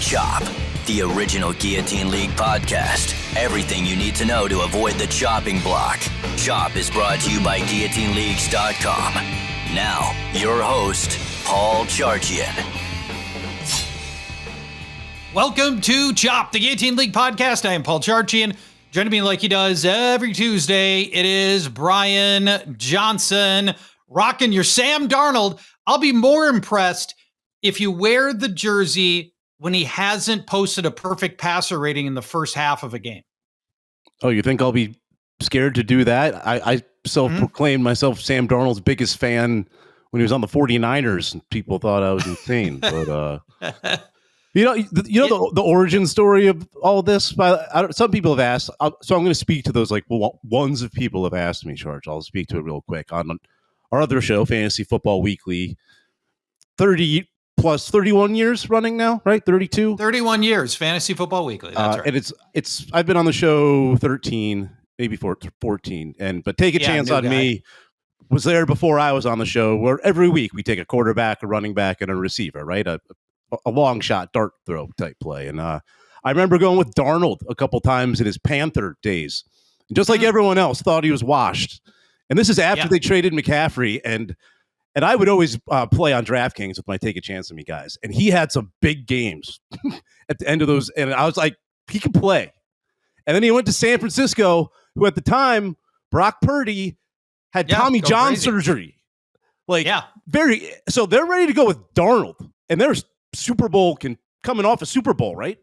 Chop, the original Guillotine League podcast. Everything you need to know to avoid the chopping block. Chop is brought to you by GuillotineLeagues.com. Now, your host, Paul Charchian. Welcome to Chop, the Guillotine League Podcast. I am Paul Charchian. Joining me like he does every Tuesday, it is Brian Johnson, rocking your Sam Darnold. I'll be more impressed if you wear the jersey when he hasn't posted a perfect passer rating in the first half of a game. Oh, you think I'll be scared to do that? I self-proclaimed myself Sam Darnold's biggest fan when he was on the 49ers, and people thought I was insane. But the origin story of all this. Some people have asked, so I'm going to speak to those ones of people have asked me. Charge. I'll speak to it real quick on our other show, Fantasy Football Weekly. 31 years running now, right? 32? 31 years, Fantasy Football Weekly. That's right. And it's I've been on the show 13, maybe 14. But Take a Chance on Me was there before I was on the show, where every week we take a quarterback, a running back, and a receiver, right? A long shot dart throw type play. And I remember going with Darnold a couple times in his Panther days. And just like everyone else thought he was washed. And this is after they traded McCaffrey, and I would always play on DraftKings with my Take a Chance on Me guys. And he had some big games at the end of those. And I was like, he can play. And then he went to San Francisco, who at the time, Brock Purdy had Tommy John surgery. So they're ready to go with Darnold. And there's Super Bowl coming off a Super Bowl, right?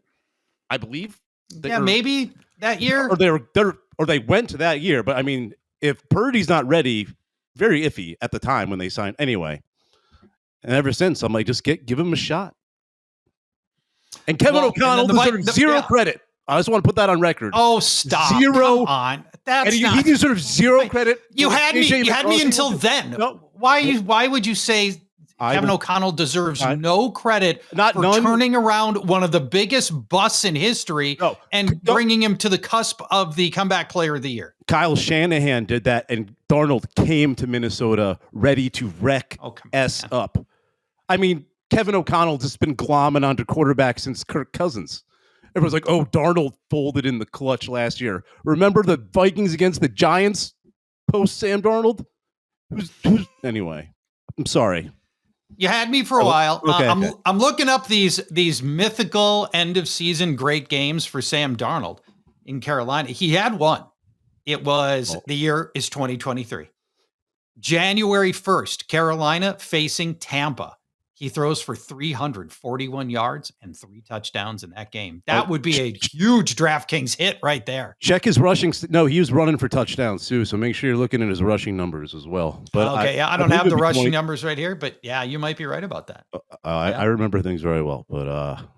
I believe. Maybe that year. Or they went to that year. But I mean, if Purdy's not ready, very iffy at the time when they signed. Anyway, and ever since, I'm like, just give him a shot. And Kevin O'Connell deserves zero credit. I just want to put that on record. Oh, stop! Zero. Come on, he deserves zero credit. You had me until then. No, Why would you say Kevin O'Connell deserves no credit for turning around one of the biggest busts in history and bringing him to the cusp of the comeback player of the year? Kyle Shanahan did that, and Darnold came to Minnesota ready to wreck up. I mean, Kevin O'Connell just been glomming onto quarterback since Kirk Cousins. Everyone's like, oh, Darnold folded in the clutch last year. Remember the Vikings against the Giants post Sam Darnold? Anyway, I'm sorry. You had me for a while. Okay. I'm looking up these mythical end of season great games for Sam Darnold in Carolina. He had one. It was the year is 2023. January 1st, Carolina facing Tampa. He throws for 341 yards and 3 touchdowns in that game. That would be a huge DraftKings hit right there. Check his rushing. No, he was running for touchdowns too. So make sure you're looking at his rushing numbers as well. But I don't have the rushing numbers right here, but yeah, you might be right about that. I remember things very well. But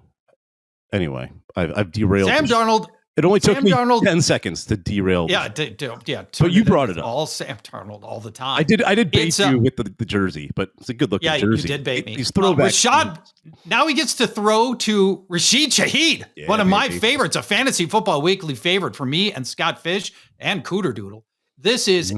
anyway, I've derailed. Sam Darnold. It only took me 10 seconds to derail. Yeah. But you brought it up. All Sam Darnold all the time. I did bait you with the jersey, but it's a good looking jersey. Yeah, you did bait me. He's throwback. Rashad, now he gets to throw to Rashid Shaheed, one of my favorites, a Fantasy Football Weekly favorite for me and Scott Fish and Cooter Doodle. This is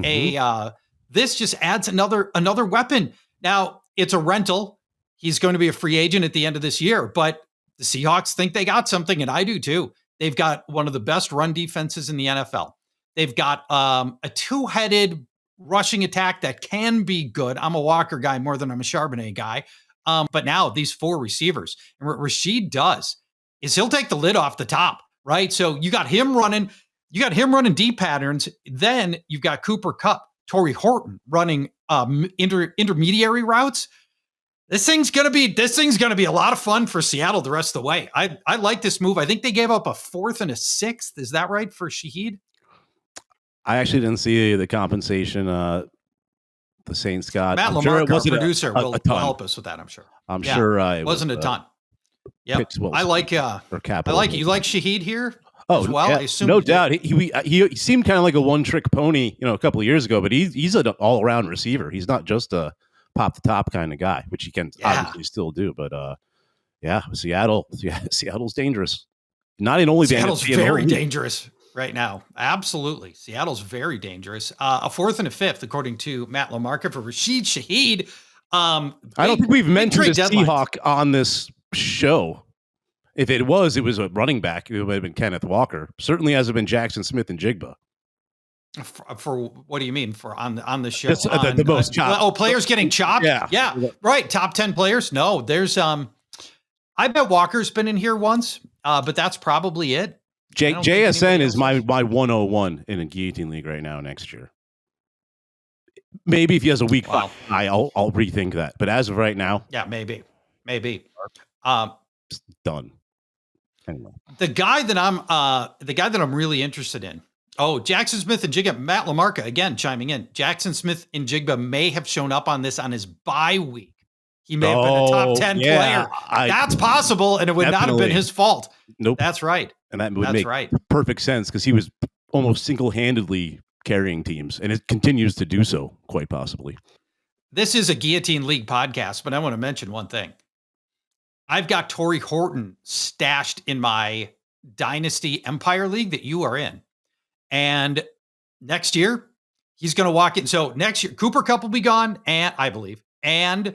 this just adds another weapon. Now it's a rental. He's going to be a free agent at the end of this year, but the Seahawks think they got something, and I do too. They've got one of the best run defenses in the NFL. They've got a two-headed rushing attack that can be good. I'm a Walker guy more than I'm a Charbonnet guy. But now these 4 receivers, and what Rashid does is he'll take the lid off the top, right? So you got him running deep patterns. Then you've got Cooper Kupp, Torrey Horton running intermediary routes. This thing's gonna be a lot of fun for Seattle the rest of the way. I like this move. I think they gave up a 4th and a 6th. Is that right for Shaheed? I actually didn't see the compensation. The Saints got. Matt Lamarck, our producer, will help us with that. I'm sure. I'm sure it wasn't a ton. Yeah, I like. You like Shaheed here. Oh, as well. Yeah, I assume no doubt. He seemed kind of like a one-trick pony, a couple of years ago. But he's an all-around receiver. He's not just a pop the top kind of guy, which he can obviously still do. But Seattle's dangerous. Not only Seattle's very dangerous right now. Absolutely, Seattle's very dangerous. A 4th and a 5th, according to Matt Lamarca, for Rashid Shaheed. I don't think we've mentioned a Seahawk on this show. If it was a running back, it would have been Kenneth Walker. Certainly hasn't been Jackson Smith and Jigba. For what do you mean for on the show? The most chopped. Players getting chopped. Yeah, right. Top 10 players. No, there's I bet Walker's been in here once, but that's probably it. JSN is my 101 in a Guillotine League right now next year. Maybe if he has a week, I'll rethink that. But as of right now, yeah, maybe. Done. Anyway. The guy that I'm really interested in. Oh, Jackson Smith and Jigba. Matt LaMarca again chiming in. Jackson Smith and Jigba may have shown up on this on his bye week. He may have been a top 10 player. That's possible, and it would not have been his fault. Nope. That's right. And that would make perfect sense because he was almost single-handedly carrying teams, and it continues to do so, quite possibly. This is a Guillotine League podcast, but I want to mention one thing. I've got Torrey Horton stashed in my Dynasty Empire League that you are in. And next year, he's going to walk in. So next year, Cooper Kupp will be gone, and I believe. And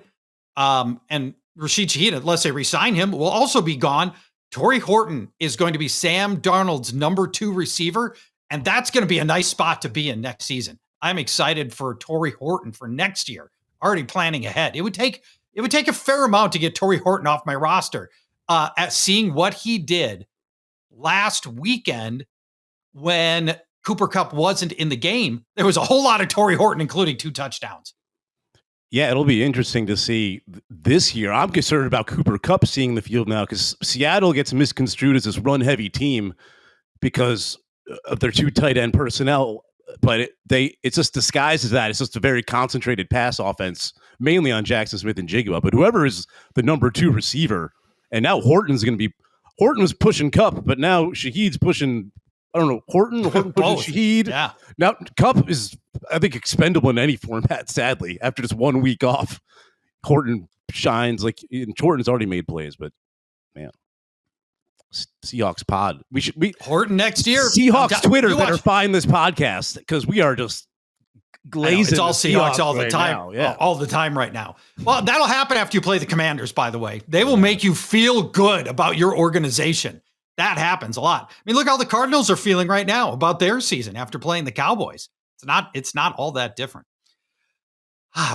Rashid Shaheed, unless they re-sign him, will also be gone. Torrey Horton is going to be Sam Darnold's number 2 receiver, and that's going to be a nice spot to be in next season. I'm excited for Torrey Horton for next year. Already planning ahead. It would take a fair amount to get Torrey Horton off my roster. At seeing what he did last weekend when Cooper Kupp wasn't in the game, there was a whole lot of Torrey Horton, including 2 touchdowns. Yeah, it'll be interesting to see this year. I'm concerned about Cooper Kupp seeing the field now because Seattle gets misconstrued as this run-heavy team because of their 2 tight end personnel. But it's just disguised as that. It's just a very concentrated pass offense, mainly on Jackson Smith and Jigba. But whoever is the number 2 receiver, and now Horton was pushing Kupp, but now Shaheed's pushing. I don't know, Horton pushing Shaheed. Yeah. Now Kupp is, I think, expendable in any format. Sadly, after just 1 week off, Horton shines Horton's already made plays, but man. Seahawks pod. Horton next year. Seahawks Twitter better find this podcast because we are just glazing. It's all Seahawks all the time. Now. Yeah. All the time right now. Well, that'll happen after you play the Commanders, by the way. They will make you feel good about your organization. That happens a lot. I mean, look how the Cardinals are feeling right now about their season after playing the Cowboys. It's not all that different.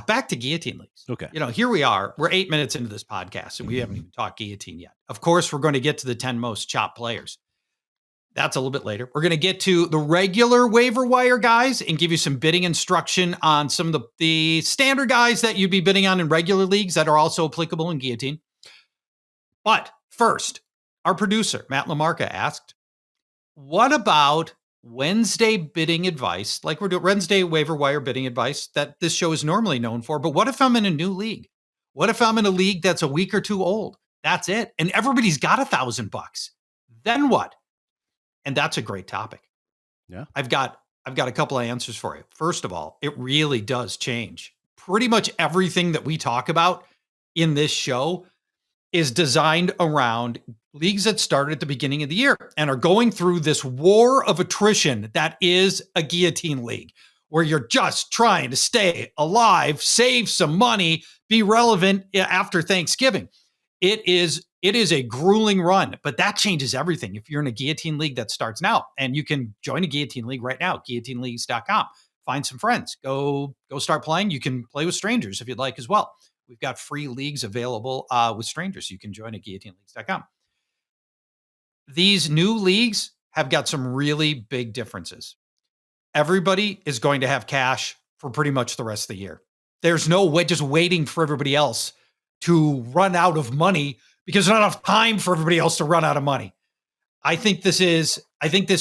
Back to Guillotine Leagues. Okay. Here we are. We're 8 minutes into this podcast, and we haven't even talked Guillotine yet. Of course, we're going to get to the 10 most chopped players. That's a little bit later. We're going to get to the regular waiver wire guys and give you some bidding instruction on some of the standard guys that you'd be bidding on in regular leagues that are also applicable in Guillotine. But first, our producer, Matt LaMarca, asked, what about Wednesday bidding advice, like we're doing Wednesday waiver wire bidding advice that this show is normally known for? But what if I'm in a new league? What if I'm in a league that's a week or 2 old? That's it. And everybody's got $1,000. Then what? And that's a great topic. Yeah. I've got a couple of answers for you. First of all, it really does change. Pretty much everything that we talk about in this show is designed around leagues that started at the beginning of the year and are going through this war of attrition that is a Guillotine League, where you're just trying to stay alive, save some money, be relevant after Thanksgiving. It is a grueling run, but that changes everything if you're in a Guillotine League that starts now. And you can join a Guillotine League right now, guillotineleagues.com. Find some friends. Go start playing. You can play with strangers if you'd like as well. We've got free leagues available with strangers. You can join at guillotineleagues.com. These new leagues have got some really big differences. Everybody is going to have cash for pretty much the rest of the year. There's no way just waiting for everybody else to run out of money because there's not enough time for everybody else to run out of money. I think this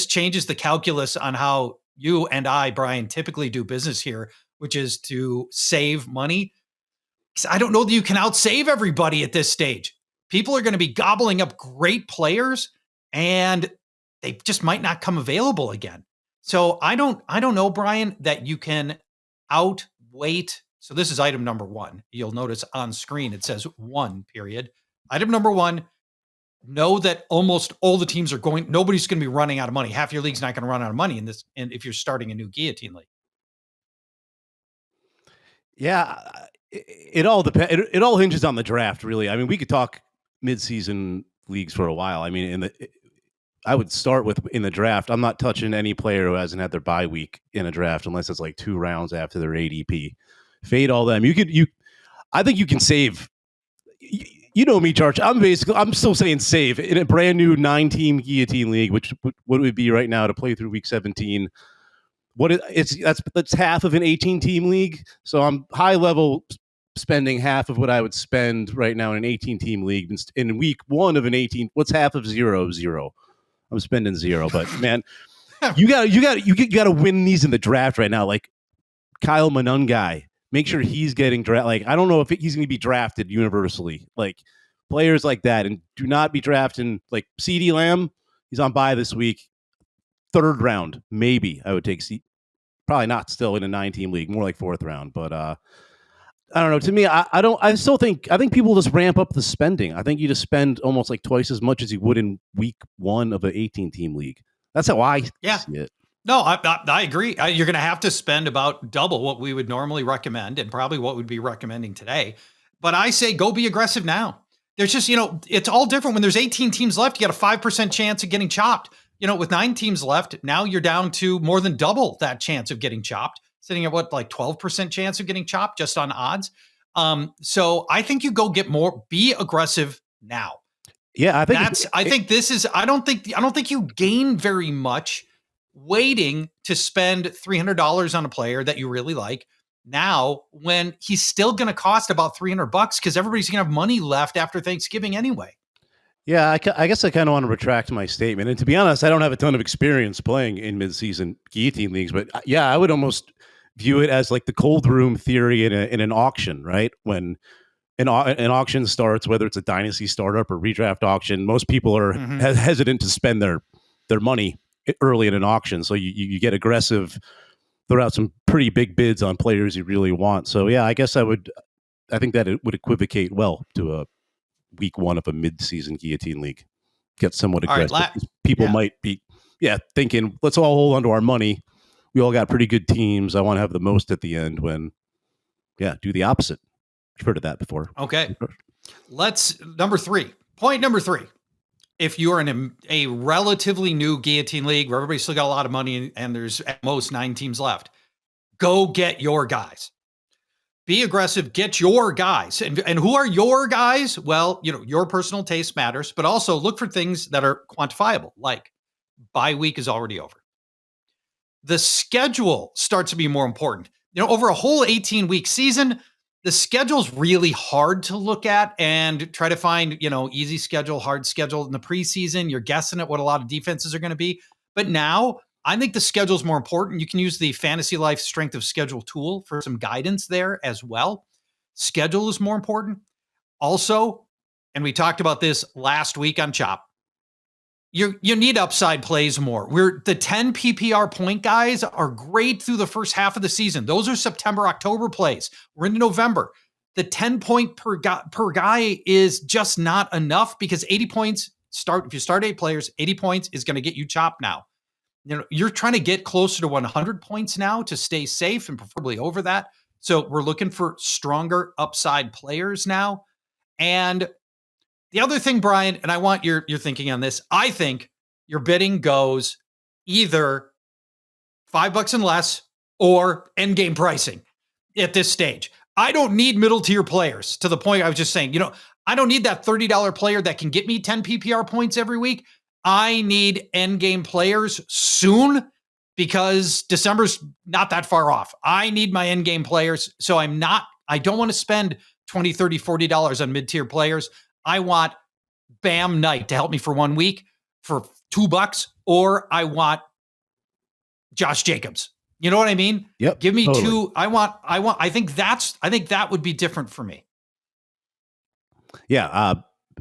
changes the calculus on how you and I, Brian, typically do business here, which is to save money. I don't know that you can outsave everybody at this stage. People are going to be gobbling up great players and they just might not come available again. So I don't know, Brian, that you can outweight. So this is item number 1. You'll notice on screen, it says 1 period. Item number 1, know that almost all the teams nobody's going to be running out of money. Half your league's not going to run out of money in this. And if you're starting a new Guillotine League. Yeah. It all depends. It all hinges on the draft, really. I mean, we could talk midseason leagues for a while. I mean, I would start with in the draft. I'm not touching any player who hasn't had their bye week in a draft unless it's like 2 rounds after their ADP. Fade all them. I think you can save. You know me, Charch. I'm still saying save in a brand new 9-team Guillotine League, which what it would be right now to play through week 17. That's half of an 18-team league. So I'm high level spending half of what I would spend right now in an 18-team league. In week 1 of an 18, what's half of 0? 0. I'm spending 0, but man, you got to win these in the draft right now. Like Kyle Monungai, make sure he's getting drafted. Like I don't know if he's going to be drafted universally. Like players like that, and do not be drafting like CeeDee Lamb. He's on bye this week, 3rd round maybe. I would take probably not still in a 9-team league, more like 4th round. But I don't know. To me, I think people just ramp up the spending. I think you just spend almost like twice as much as you would in week 1 of an 18-team league. That's how I see it. No, I agree. You're going to have to spend about double what we would normally recommend and probably what we'd be recommending today. But I say go be aggressive now. There's just, it's all different. When there's 18 teams left, you got a 5% chance of getting chopped. With 9 teams left, now you're down to more than double that chance of getting chopped. Sitting at 12% chance of getting chopped just on odds. So I think you go get more, be aggressive now. Yeah, I don't think you gain very much waiting to spend $300 on a player that you really like now when he's still going to cost about $300 because everybody's going to have money left after Thanksgiving anyway. Yeah, I guess I kind of want to retract my statement. And to be honest, I don't have a ton of experience playing in mid-season Guillotine Leagues, but yeah, I would almost view it as like the cold room theory in an auction, right? When an auction starts, whether it's a dynasty startup or redraft auction, most people are hesitant to spend their money early in an auction. So you get aggressive, throw out some pretty big bids on players you really want. So yeah, I guess I think that it would equivocate well to a week 1 of a mid-season Guillotine League. Get somewhat aggressive. People might be thinking, let's all hold on to our money. We all got pretty good teams. I want to have the most at the end when, do the opposite. I've heard of that before. Okay. Point number 3. If you are in a relatively new Guillotine League where everybody's still got a lot of money and there's at most 9 teams left, go get your guys. Be aggressive, get your guys. And who are your guys? Well, your personal taste matters, but also look for things that are quantifiable, like bye week is already over. The schedule starts to be more important. Over a whole 18-week season, the schedule's really hard to look at and try to find, easy schedule, hard schedule. In the preseason, you're guessing at what a lot of defenses are going to be. But now, I think the schedule is more important. You can use the Fantasy Life Strength of Schedule tool for some guidance there as well. Schedule is more important. Also, and we talked about this last week on Chop, you need upside plays more. The 10 PPR point guys are great through the first half of the season. Those are September, October plays. We're into November. The 10 point per guy is just not enough because 80 points if you start 8 players, 80 points is going to get you chopped now. You're trying to get closer to 100 points now to stay safe and preferably over that. So we're looking for stronger upside players now. And the other thing, Brian, and I want your thinking on this, I think your bidding goes either $5 and less or endgame pricing at this stage. I don't need middle tier players to the point I was just saying, I don't need that $30 player that can get me 10 PPR points every week. I need endgame players soon because December's not that far off. I need my endgame players. So I don't want to spend $20, $30, $40 on mid-tier players. I want Bam Knight to help me for 1 week for $2, or I want Josh Jacobs. You know what I mean? Yep. Give me totally. I think that would be different for me. Yeah.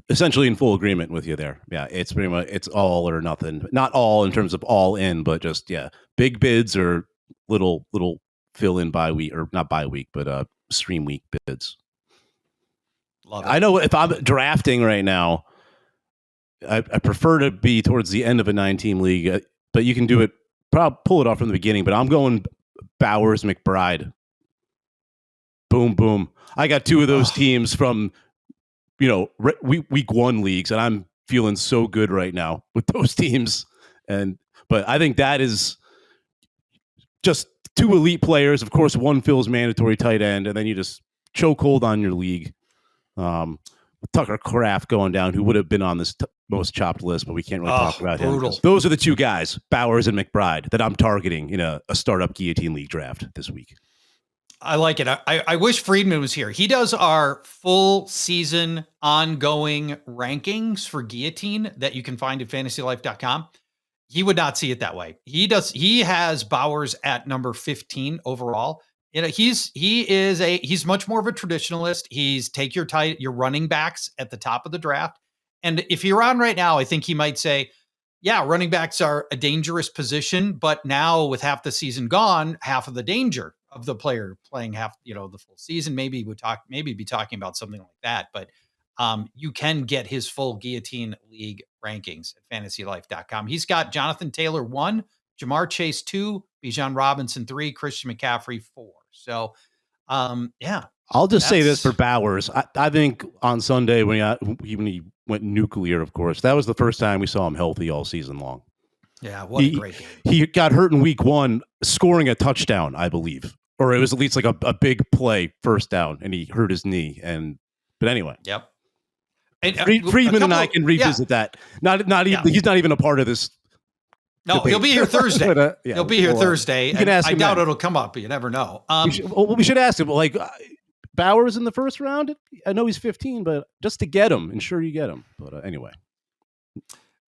Essentially in full agreement with you there. Yeah. It's pretty much, it's all or nothing. Not all in terms of all in, but just, big bids or little fill in bye week, or not bye week, but stream week bids. Love it. I know if I'm drafting right now, I prefer to be towards the end of a 9-team league, but you can do it, probably pull it off from the beginning, but I'm going Bowers McBride. Boom, boom. I got 2 of those teams from, week 1 leagues, and I'm feeling so good right now with those teams. But I think that is just two elite players. Of course, one fills mandatory tight end, and then you just choke hold on your league. Tucker Kraft going down, who would have been on this most chopped list, but we can't really talk about him. Those are the two guys, Bowers and McBride, that I'm targeting in a startup Guillotine League draft this week. I like it. I wish Friedman was here. He does our full season ongoing rankings for Guillotine that you can find at fantasylife.com. He would not see it that way. He has Bowers at number 15 overall. You know, he's much more of a traditionalist. He's take your running backs at the top of the draft. And if you're on right now, I think he might say, yeah, running backs are a dangerous position, but now with half the season gone, half of the danger of the player playing half, the full season, maybe be talking about something like that. But you can get his full Guillotine League rankings at fantasylife.com. He's got Jonathan Taylor 1, Jamar Chase 2, Bijan Robinson 3, Christian McCaffrey 4. So, yeah. I'll just say this for Bowers. I think on Sunday when he went nuclear, of course, that was the first time we saw him healthy all season long. Yeah, what a great game. He got hurt in week 1, scoring a touchdown, I believe. Or it was at least like a big play, first down, and he hurt his knee. But anyway. Yep. And, Friedman and I can revisit that. Not even, he's not even a part of this. No, debate. He'll be here Thursday. He'll be here Thursday. I doubt it'll come up, but you never know. We should ask him, like, Bowers in the first round? I know he's 15, but just to get him, ensure you get him. But anyway.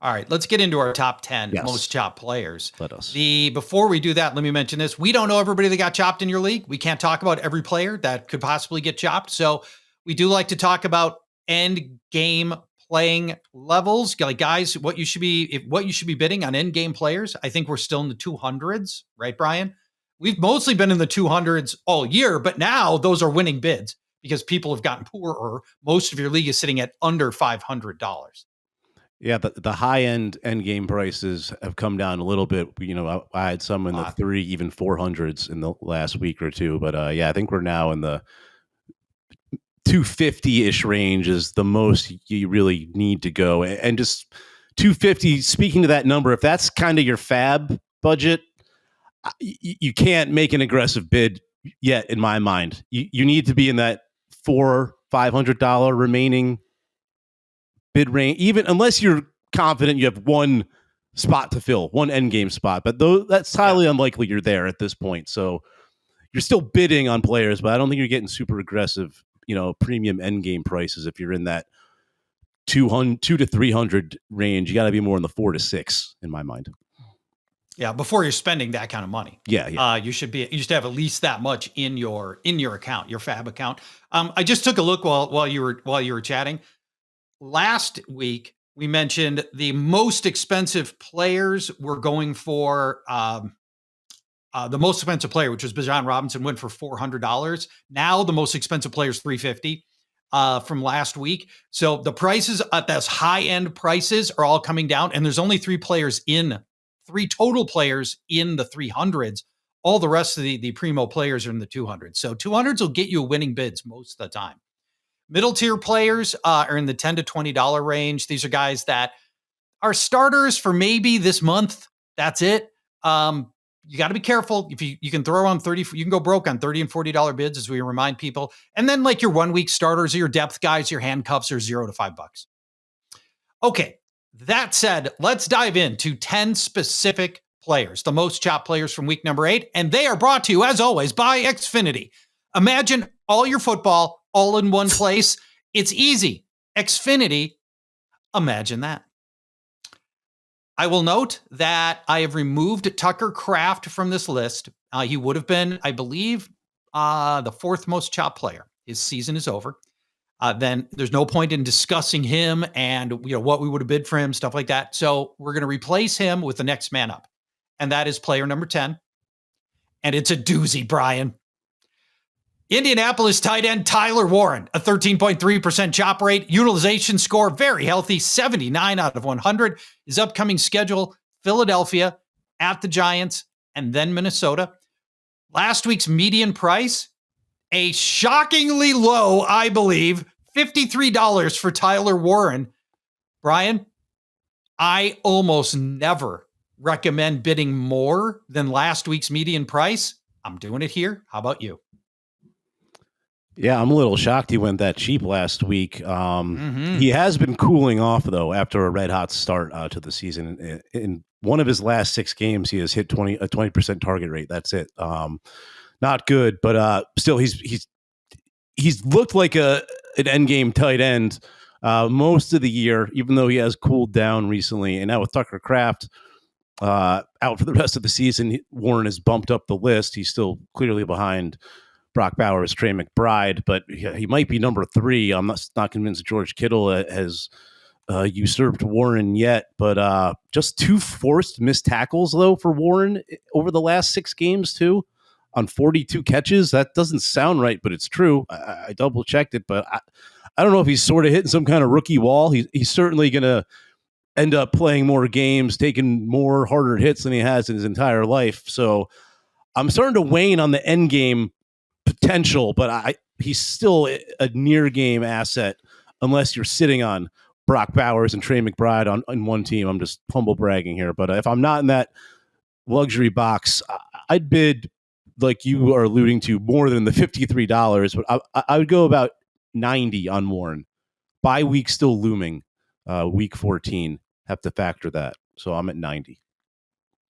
All right, let's get into our top 10 most chopped players. Let us. Before we do that, let me mention this. We don't know everybody that got chopped in your league. We can't talk about every player that could possibly get chopped. So we do like to talk about end game playing levels, like guys, what you should be bidding on end game players. I think we're still in the 200s, right, Brian? We've mostly been in the 200s all year, but now those are winning bids because people have gotten poorer. Most of your league is sitting at under $500. Yeah, the high end game prices have come down a little bit. I had some in the 3, even 400s in the last week or two, but I think we're now in the 250-ish range is the most you really need to go. And just 250, speaking to that number, if that's kind of your FAAB budget, you can't make an aggressive bid yet, in my mind. You need to be in that $400-500 remaining bid range, even unless you're confident you have one spot to fill, one end game spot. But that's highly unlikely you're there at this point. So you're still bidding on players, but I don't think you're getting super aggressive, premium end game prices. If you're in that 200 to 300 range, you got to be more in the 4 to 6 in my mind. Yeah, before you're spending that kind of money. Yeah. You should have at least that much in your account, your FAAB account. I just took a look while you were chatting. Last week we mentioned the most expensive players were going for the most expensive player, which was Bijan Robinson, went for $400. Now the most expensive player is $350 from last week. So the prices at those high end prices are all coming down, and there's only three total players in the 300s. All the rest of the primo players are in the 200s. So 200s will get you winning bids most of the time. Middle tier players are in the $10 to $20 range. These are guys that are starters for maybe this month. That's it. You got to be careful. If you can throw on 30, you can go broke on $30 and $40 bids, as we remind people. And then like your 1 week starters or your depth guys, your handcuffs are $0 to $5. Okay. That said, let's dive into 10 specific players, the most chopped players from week number 8. And they are brought to you, as always, by Xfinity. Imagine all your football all in one place. It's easy. Xfinity. Imagine that. I will note that I have removed Tucker Kraft from this list. He would have been, I believe, the 4th most chopped player. His season is over. Then there's no point in discussing him and what we would have bid for him, stuff like that. So we're going to replace him with the next man up. And that is player number 10. And it's a doozy, Brian. Indianapolis tight end Tyler Warren, a 13.3% chop rate, utilization score, very healthy, 79 out of 100. His upcoming schedule, Philadelphia, at the Giants, and then Minnesota. Last week's median price, a shockingly low, I believe, $53 for Tyler Warren. Brian, I almost never recommend bidding more than last week's median price. I'm doing it here. How about you? Yeah, I'm a little shocked he went that cheap last week. He has been cooling off, though, after a red-hot start to the season. In one of his last 6 games, he has hit a 20% target rate. That's it. Not good, but still, he's looked like an endgame tight end most of the year, even though he has cooled down recently. And now with Tucker Kraft out for the rest of the season, Warren has bumped up the list. He's still clearly behind Brock Bowers, Trey McBride, but he might be number 3. I'm not convinced George Kittle has usurped Warren yet, but just 2 forced missed tackles, though, for Warren over the last 6 games, too, on 42 catches. That doesn't sound right, but it's true. I double-checked it, but I don't know if he's sort of hitting some kind of rookie wall. He's certainly going to end up playing more games, taking more harder hits than he has in his entire life. So I'm starting to wane on the end game potential, but he's still a near game asset unless you're sitting on Brock Bowers and Trey McBride on one team. I'm just humble bragging here, but if I'm not in that luxury box, I'd bid, like you are alluding to, more than the $53, but I would go about 90 on Warren. Bye week still looming. Week 14, have to factor that. So I'm at 90.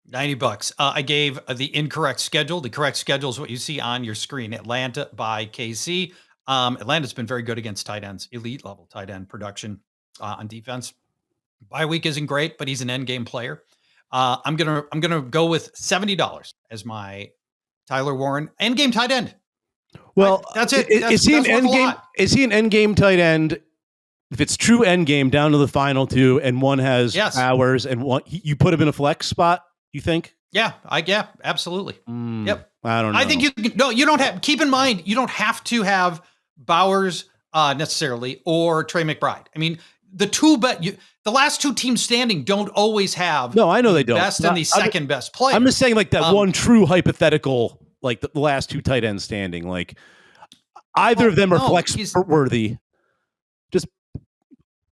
$90. I gave the incorrect schedule. The correct schedule is what you see on your screen. Atlanta by KC. Atlanta's been very good against tight ends, elite level tight end production on defense. Bye week isn't great, but he's an end game player. I'm gonna go with $70 as my Tyler Warren end game tight end. Well, that's it. Is he an end game? Is he an end game tight end? If it's true end game down to the final 2, and one has hours, and one you put him in a flex spot, you think? Yeah, absolutely. Yep. I don't know. I think you don't have. Keep in mind, you don't have to have Bowers necessarily or Trey McBride. I mean, the last 2 teams standing don't always have. No, I know they don't. Best and the second best player. I'm just saying, like that one true hypothetical, like the last 2 tight ends standing, like either of them are flex worthy. Just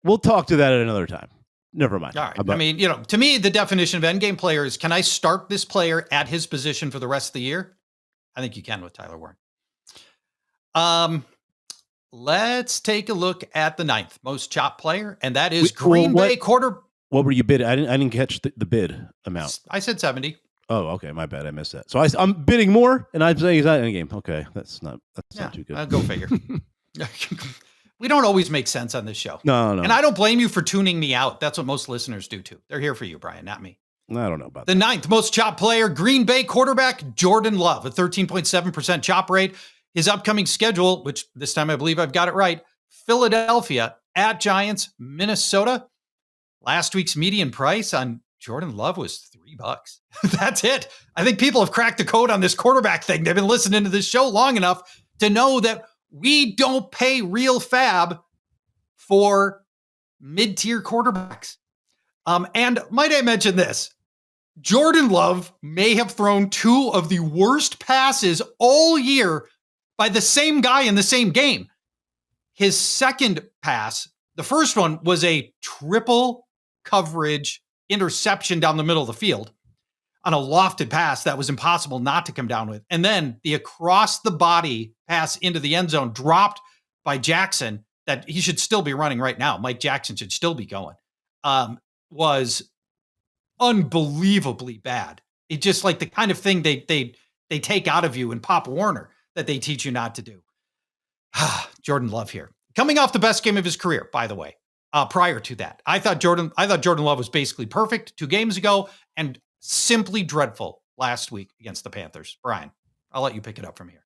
we'll talk to that at another time. Never mind. All right. I mean, to me, the definition of endgame player is, can I start this player at his position for the rest of the year? I think you can with Tyler Warren. Let's take a look at the 9th most chopped player, and that is Green Bay quarter. What were you bidding? I didn't catch the bid amount. I said 70. Oh, okay. My bad. I missed that. So I'm bidding more, and I'm saying he's not in a game. Okay. That's not too good. Go figure. We don't always make sense on this show. No. And I don't blame you for tuning me out. That's what most listeners do too. They're here for you, Brian, not me. I don't know about the 9th most chopped player, Green Bay quarterback Jordan Love, a 13.7% chop rate. His upcoming schedule, which this time I believe I've got it right, Philadelphia, at Giants, Minnesota. Last week's median price on Jordan Love was $3. That's it. I think people have cracked the code on this quarterback thing. They've been listening to this show long enough to know that we don't pay real FAAB for mid-tier quarterbacks. And might I mention this? Jordan Love may have thrown 2 of the worst passes all year by the same guy in the same game. His second pass, the first one was a triple coverage interception down the middle of the field on a lofted pass that was impossible not to come down with. And then the across the body pass into the end zone dropped by Jackson that he should still be running right now. Mike Jackson should still be going. Was unbelievably bad. It's just like the kind of thing they take out of you in Pop Warner that they teach you not to do. Jordan Love here. Coming off the best game of his career, by the way. Prior to that, I thought Jordan Love was basically perfect 2 games ago and simply dreadful last week against the Panthers. Brian, I'll let you pick it up from here.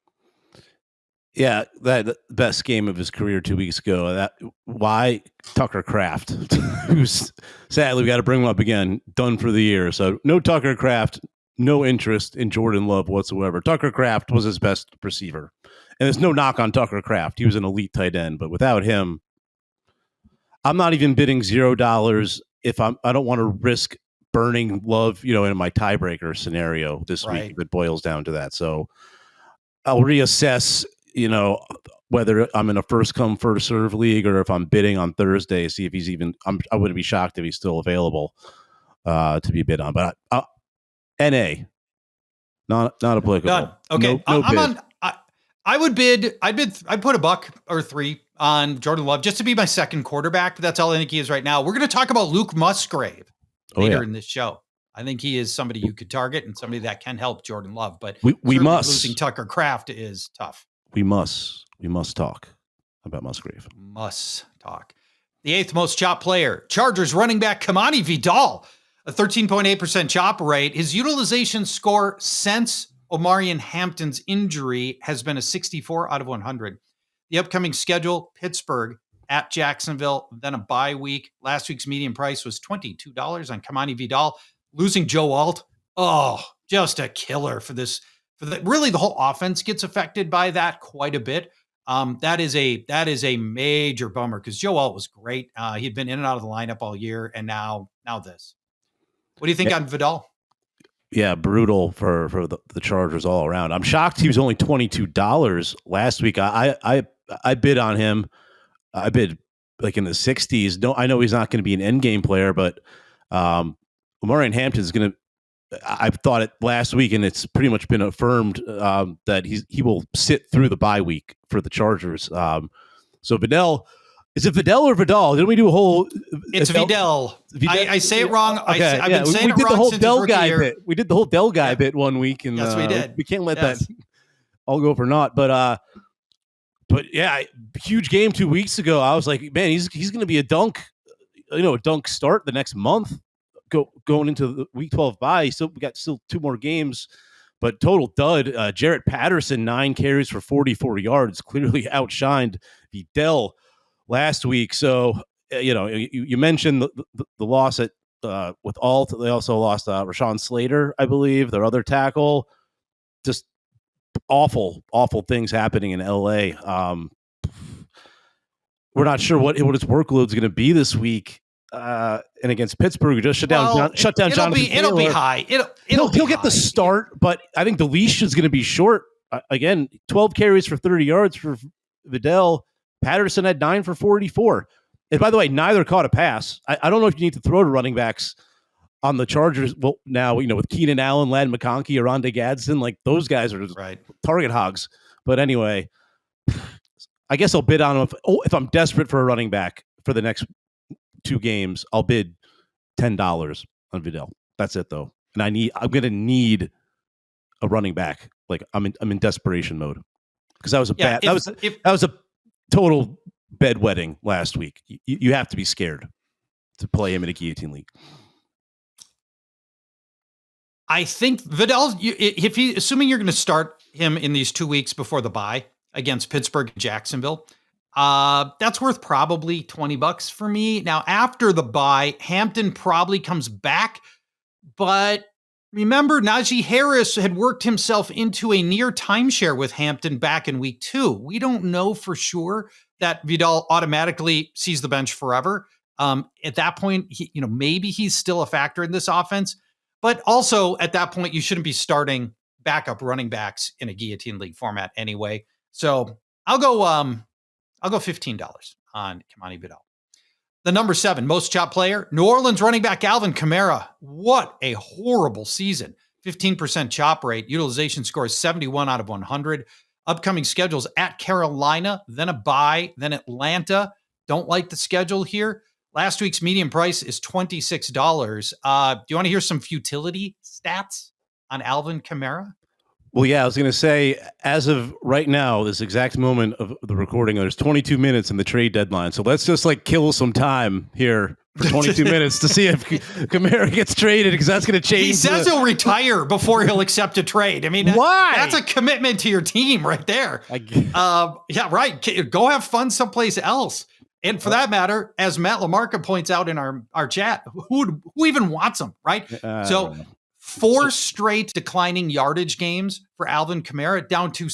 Yeah, that best game of his career 2 weeks ago. Why Tucker Kraft, who's sadly we got to bring him up again, done for the year. So no Tucker Kraft, no interest in Jordan Love whatsoever. Tucker Kraft was his best receiver, and there's no knock on Tucker Kraft. He was an elite tight end, but without him, I'm not even bidding $0 if I don't want to risk burning Love, in my tiebreaker scenario this week. If it boils down to that. So I'll reassess, whether I'm in a first come first serve league or if I'm bidding on Thursday, see if he's even. I wouldn't be shocked if he's still available to be bid on. But NA, not applicable. Done. Okay, no I'm bid. on. I would bid. I'd put $1 or $3 on Jordan Love just to be my second quarterback. But that's all I think he is right now. We're going to talk about Luke Musgrave later in this show. I think he is somebody you could target and somebody that can help Jordan Love. But we must. Losing Tucker Kraft is tough. We must talk about Musgrave. Must talk. The 8th most chopped player, Chargers running back Kamani Vidal, a 13.8% chop rate. His utilization score since Omarion Hampton's injury has been a 64 out of 100. The upcoming schedule, Pittsburgh at Jacksonville, then a bye week. Last week's median price was $22 on Kamani Vidal. Losing Joe Alt, just a killer for this. Really, the whole offense gets affected by that quite a bit. That is a major bummer because Joe Alt was great. He'd been in and out of the lineup all year, and now this. What do you think on Vidal? Yeah, brutal for the Chargers all around. I'm shocked he was only $22 last week. I bid on him. I bid like in the 60s. No, I know he's not going to be an end game player, but Omarion Hampton is going to. I thought it last week, and it's pretty much been affirmed that he will sit through the bye week for the Chargers. So Vidal, is it Vidal or Vidal? Didn't we do a whole? It's Vidal. I say it wrong. Okay, I've been saying it did wrong the whole since Del his rookie guy year. bit. We did the whole Del guy bit one week, and yes, we did. We can't let that all go for naught. But yeah, huge game 2 weeks ago. I was like, man, he's going to be a dunk start the next month. Going into the week 12 bye. We got 2 more games, but total dud. Jarrett Patterson, 9 carries for 44 yards, clearly outshined Vidal last week. So, you mentioned the loss at with Alt. They also lost Rashawn Slater, I believe, their other tackle. Just awful things happening in LA. We're not sure what his workload is going to be this week. And against Pittsburgh, just shut down Jonathan Taylor. It'll be high. He'll get the start, but I think the leash is going to be short. Again, 12 carries for 30 yards for Vidal. Patterson had 9 for 44. And by the way, neither caught a pass. I don't know if you need to throw to running backs on the Chargers. Well, now, with Keenan Allen, Ladd McConkey, or Rondé Gadsden, like those guys are right. Target hogs. But anyway, I guess I'll bid on him if I'm desperate for a running back for the next 2 games. I'll bid $10 on Vidal. That's it though. And I'm going to need a running back. Like I'm in desperation mode because that was that was a total bedwetting last week. You have to be scared to play him in a Guillotine League. I think Vidal, assuming you're going to start him in these 2 weeks before the bye against Pittsburgh and Jacksonville, that's worth probably $20 for me. Now, after the bye, Hampton probably comes back, but remember, Najee Harris had worked himself into a near timeshare with Hampton back in week 2. We don't know for sure that Vidal automatically sees the bench forever. At that point, maybe he's still a factor in this offense, but also at that point, you shouldn't be starting backup running backs in a Guillotine League format anyway. So I'll go $15 on Kamani Vidal. The number 7 most chopped player, New Orleans running back Alvin Kamara. What a horrible season. 15% chop rate. Utilization score is 71 out of 100. Upcoming schedules at Carolina, then a bye, then Atlanta. Don't like the schedule here. Last week's median price is $26. Do you want to hear some futility stats on Alvin Kamara? Well, yeah, I was going to say, as of right now, this exact moment of the recording, there's 22 minutes in the trade deadline. So let's just kill some time here for 22 minutes to see if Kamara gets traded, because that's going to change. He says he'll retire before he'll accept a trade. I mean, why? That's a commitment to your team right there. Yeah, right. Go have fun someplace else. And for that matter, as Matt LaMarca points out in our chat, who even wants him, right? So 4 straight declining yardage games for Alvin Kamara, down to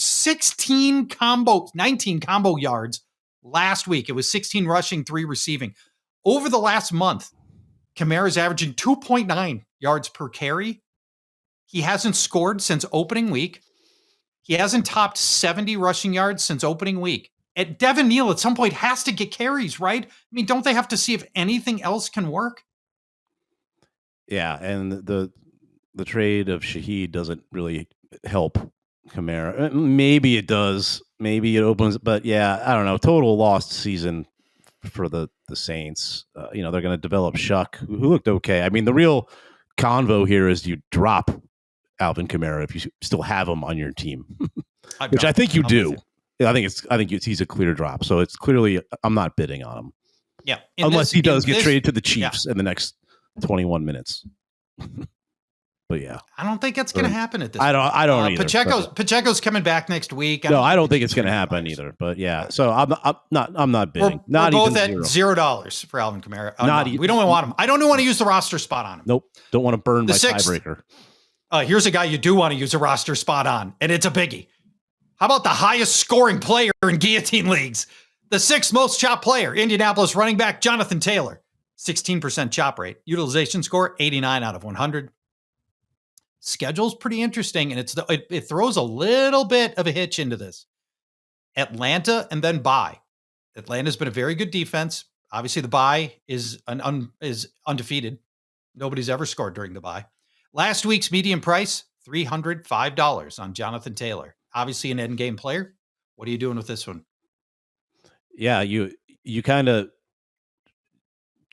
19 combo yards last week. It was 16 rushing, 3 receiving. Over the last month, Kamara's averaging 2.9 yards per carry. He hasn't scored since opening week. He hasn't topped 70 rushing yards since opening week. Devin Neal at some point has to get carries, right? I mean, don't they have to see if anything else can work? Yeah, and the trade of Shaheed doesn't really help Kamara. Maybe it does. Maybe it opens, but yeah, I don't know. Total lost season for the Saints. They're going to develop Shuck, who looked okay. I mean, the real convo here is you drop Alvin Kamara if you still have him on your team, which I think you do. I think he's a clear drop. So it's clearly I'm not bidding on him. Yeah, unless he does get traded to the Chiefs in the next 21 minutes. But yeah, I don't think it's going to happen at this. I don't either. Pacheco's coming back next week. I don't think it's going to happen either. But yeah, so I'm not bidding. We're both at $0 for Alvin Kamara. We don't want him. I don't want to use the roster spot on him. Nope, don't want to burn my tiebreaker. Here's a guy you do want to use a roster spot on, and it's a biggie. How about the highest scoring player in Guillotine Leagues? The 6th most chopped player, Indianapolis running back Jonathan Taylor, 16% chop rate. Utilization score, 89 out of 100. Schedule's pretty interesting, and it throws a little bit of a hitch into this. Atlanta and then bye. Atlanta's been a very good defense. Obviously, the bye is undefeated. Nobody's ever scored during the bye. Last week's median price, $305 on Jonathan Taylor. Obviously an end game player. What are you doing with this one? Yeah, you kind of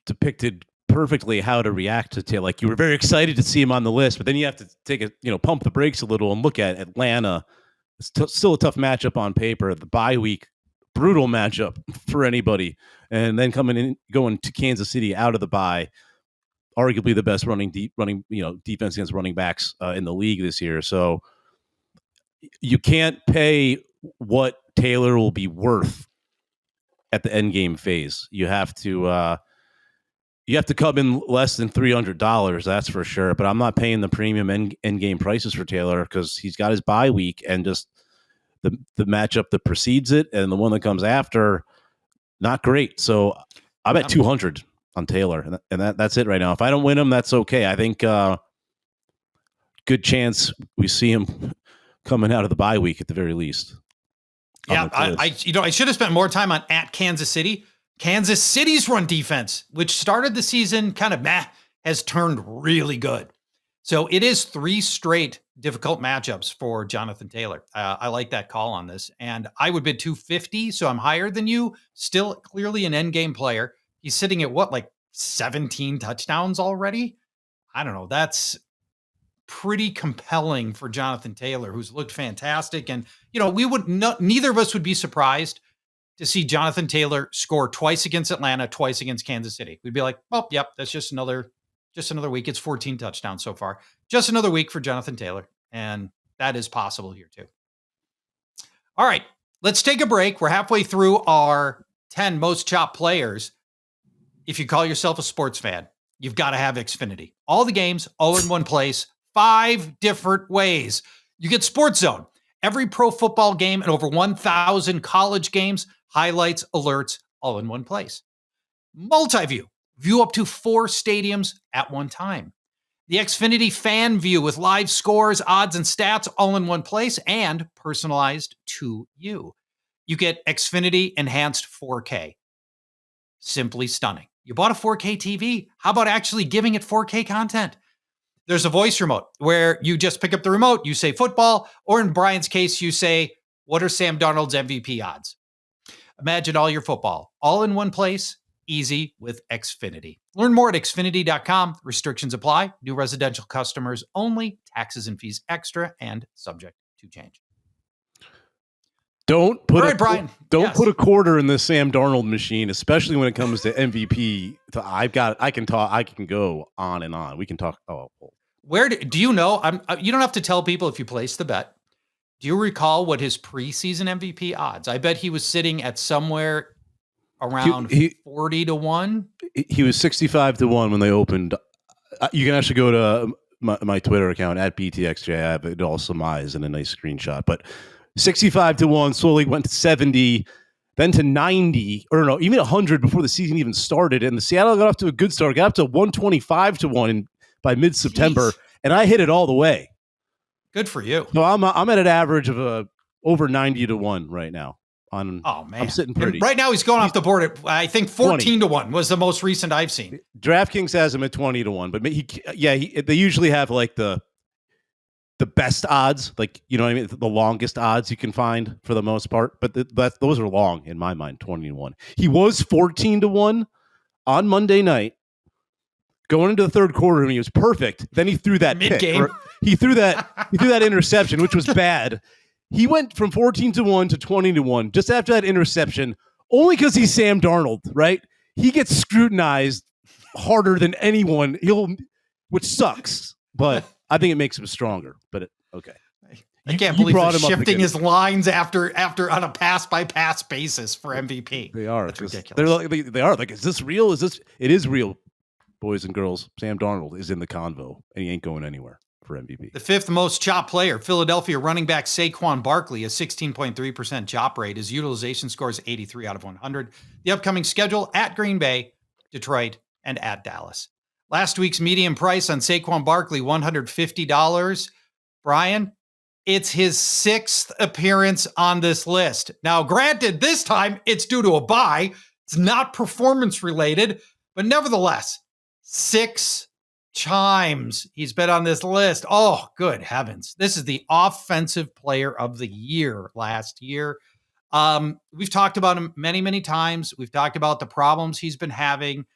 depicted perfectly how to react to Taylor. Like, you were very excited to see him on the list, but then you have to pump the brakes a little and look at Atlanta. It's still a tough matchup on paper. The bye week, brutal matchup for anybody. And then going to Kansas City out of the bye, arguably the best defense against running backs in the league this year. So you can't pay what Taylor will be worth at the end game phase. You have to come in less than $300, that's for sure. But I'm not paying the premium end game prices for Taylor because he's got his bye week, and just the matchup that precedes it and the one that comes after, not great. So I'm at 200 on Taylor, and that's it right now. If I don't win him, that's okay. I think good chance we see him coming out of the bye week at the very least. Yeah, I should have spent more time on at Kansas City. Kansas City's run defense, which started the season kind of has turned really good. So it is 3 straight difficult matchups for Jonathan Taylor. I like that call on this, and I would bid 250. So I'm higher than you. Still clearly an end game player. He's sitting at 17 touchdowns already. I don't know. That's pretty compelling for Jonathan Taylor, who's looked fantastic. And, neither of us would be surprised to see Jonathan Taylor score twice against Atlanta, twice against Kansas City. We'd be like, well, yep, that's just another week. It's 14 touchdowns so far. Just another week for Jonathan Taylor. And that is possible here too. All right, let's take a break. We're halfway through our 10 most chopped players. If you call yourself a sports fan, you've got to have Xfinity. All the games, all in one place, 5 different ways. You get Sports Zone, every pro football game and over 1,000 college games, highlights, alerts, all in one place. Multi-view, view up to 4 stadiums at one time. The Xfinity Fan View with live scores, odds, and stats all in one place and personalized to you. You get Xfinity Enhanced 4K. Simply stunning. You bought a 4K TV. How about actually giving it 4K content? There's a voice remote where you just pick up the remote, you say football, or in Brian's case, you say, what are Sam Darnold's MVP odds? Imagine all your football, all in one place, easy with Xfinity. Learn more at Xfinity.com. Restrictions apply. New residential customers only. Taxes and fees extra and subject to change. Don't put a quarter in this Sam Darnold machine, especially when it comes to MVP. I can go on and on. We can talk. Where do you know? You don't have to tell people if you place the bet. Do you recall what his preseason MVP odds? I bet he was sitting at somewhere around 40 to 1. He was 65 to 1 when they opened. You can actually go to my Twitter account at BTXJ. I have it all summarized in a nice screenshot. But 65 to 1, slowly went to 70, then to 90, or no, even 100 before the season even started. And the Seattle got off to a good start, got up to 125 to 1 by mid-September, and I hit it all the way. Good for you. So I'm at an average of over 90 to 1 right now On Oh man, I'm sitting pretty. And right now he's going off the board at I think 14-1 was the most recent I've seen. DraftKings has him at 20-1, but they usually have like the best odds, like, you know what I mean, the longest odds you can find for the most part. But those are long in my mind. 20-1. He was 14-1 on Monday night, going into the third quarter, and he was perfect. Then he threw that mid-game. He threw that interception, which was bad. He went from 14-1 to 20-1 just after that interception, only because he's Sam Darnold, right? He gets scrutinized harder than anyone. Which sucks, but I think it makes him stronger. But okay, I can't believe he's shifting his lines after on a pass by pass basis for MVP. They are. That's ridiculous. They are like, is this real? It is real, boys and girls. Sam Darnold is in the convo, and he ain't going anywhere for MVP. The fifth most chop player, Philadelphia running back Saquon Barkley, a 16.3% chop rate. His utilization score is 83 out of 100. The upcoming schedule at Green Bay, Detroit, and at Dallas. Last week's median price on Saquon Barkley, $150. Brian, it's his sixth appearance on this list. Now, granted, this time it's due to a bye. It's not performance related, but nevertheless, 6 times he's been on this list. Oh, good heavens. This is the offensive player of the year last year. We've talked about him many, many times. We've talked about the problems he's been having.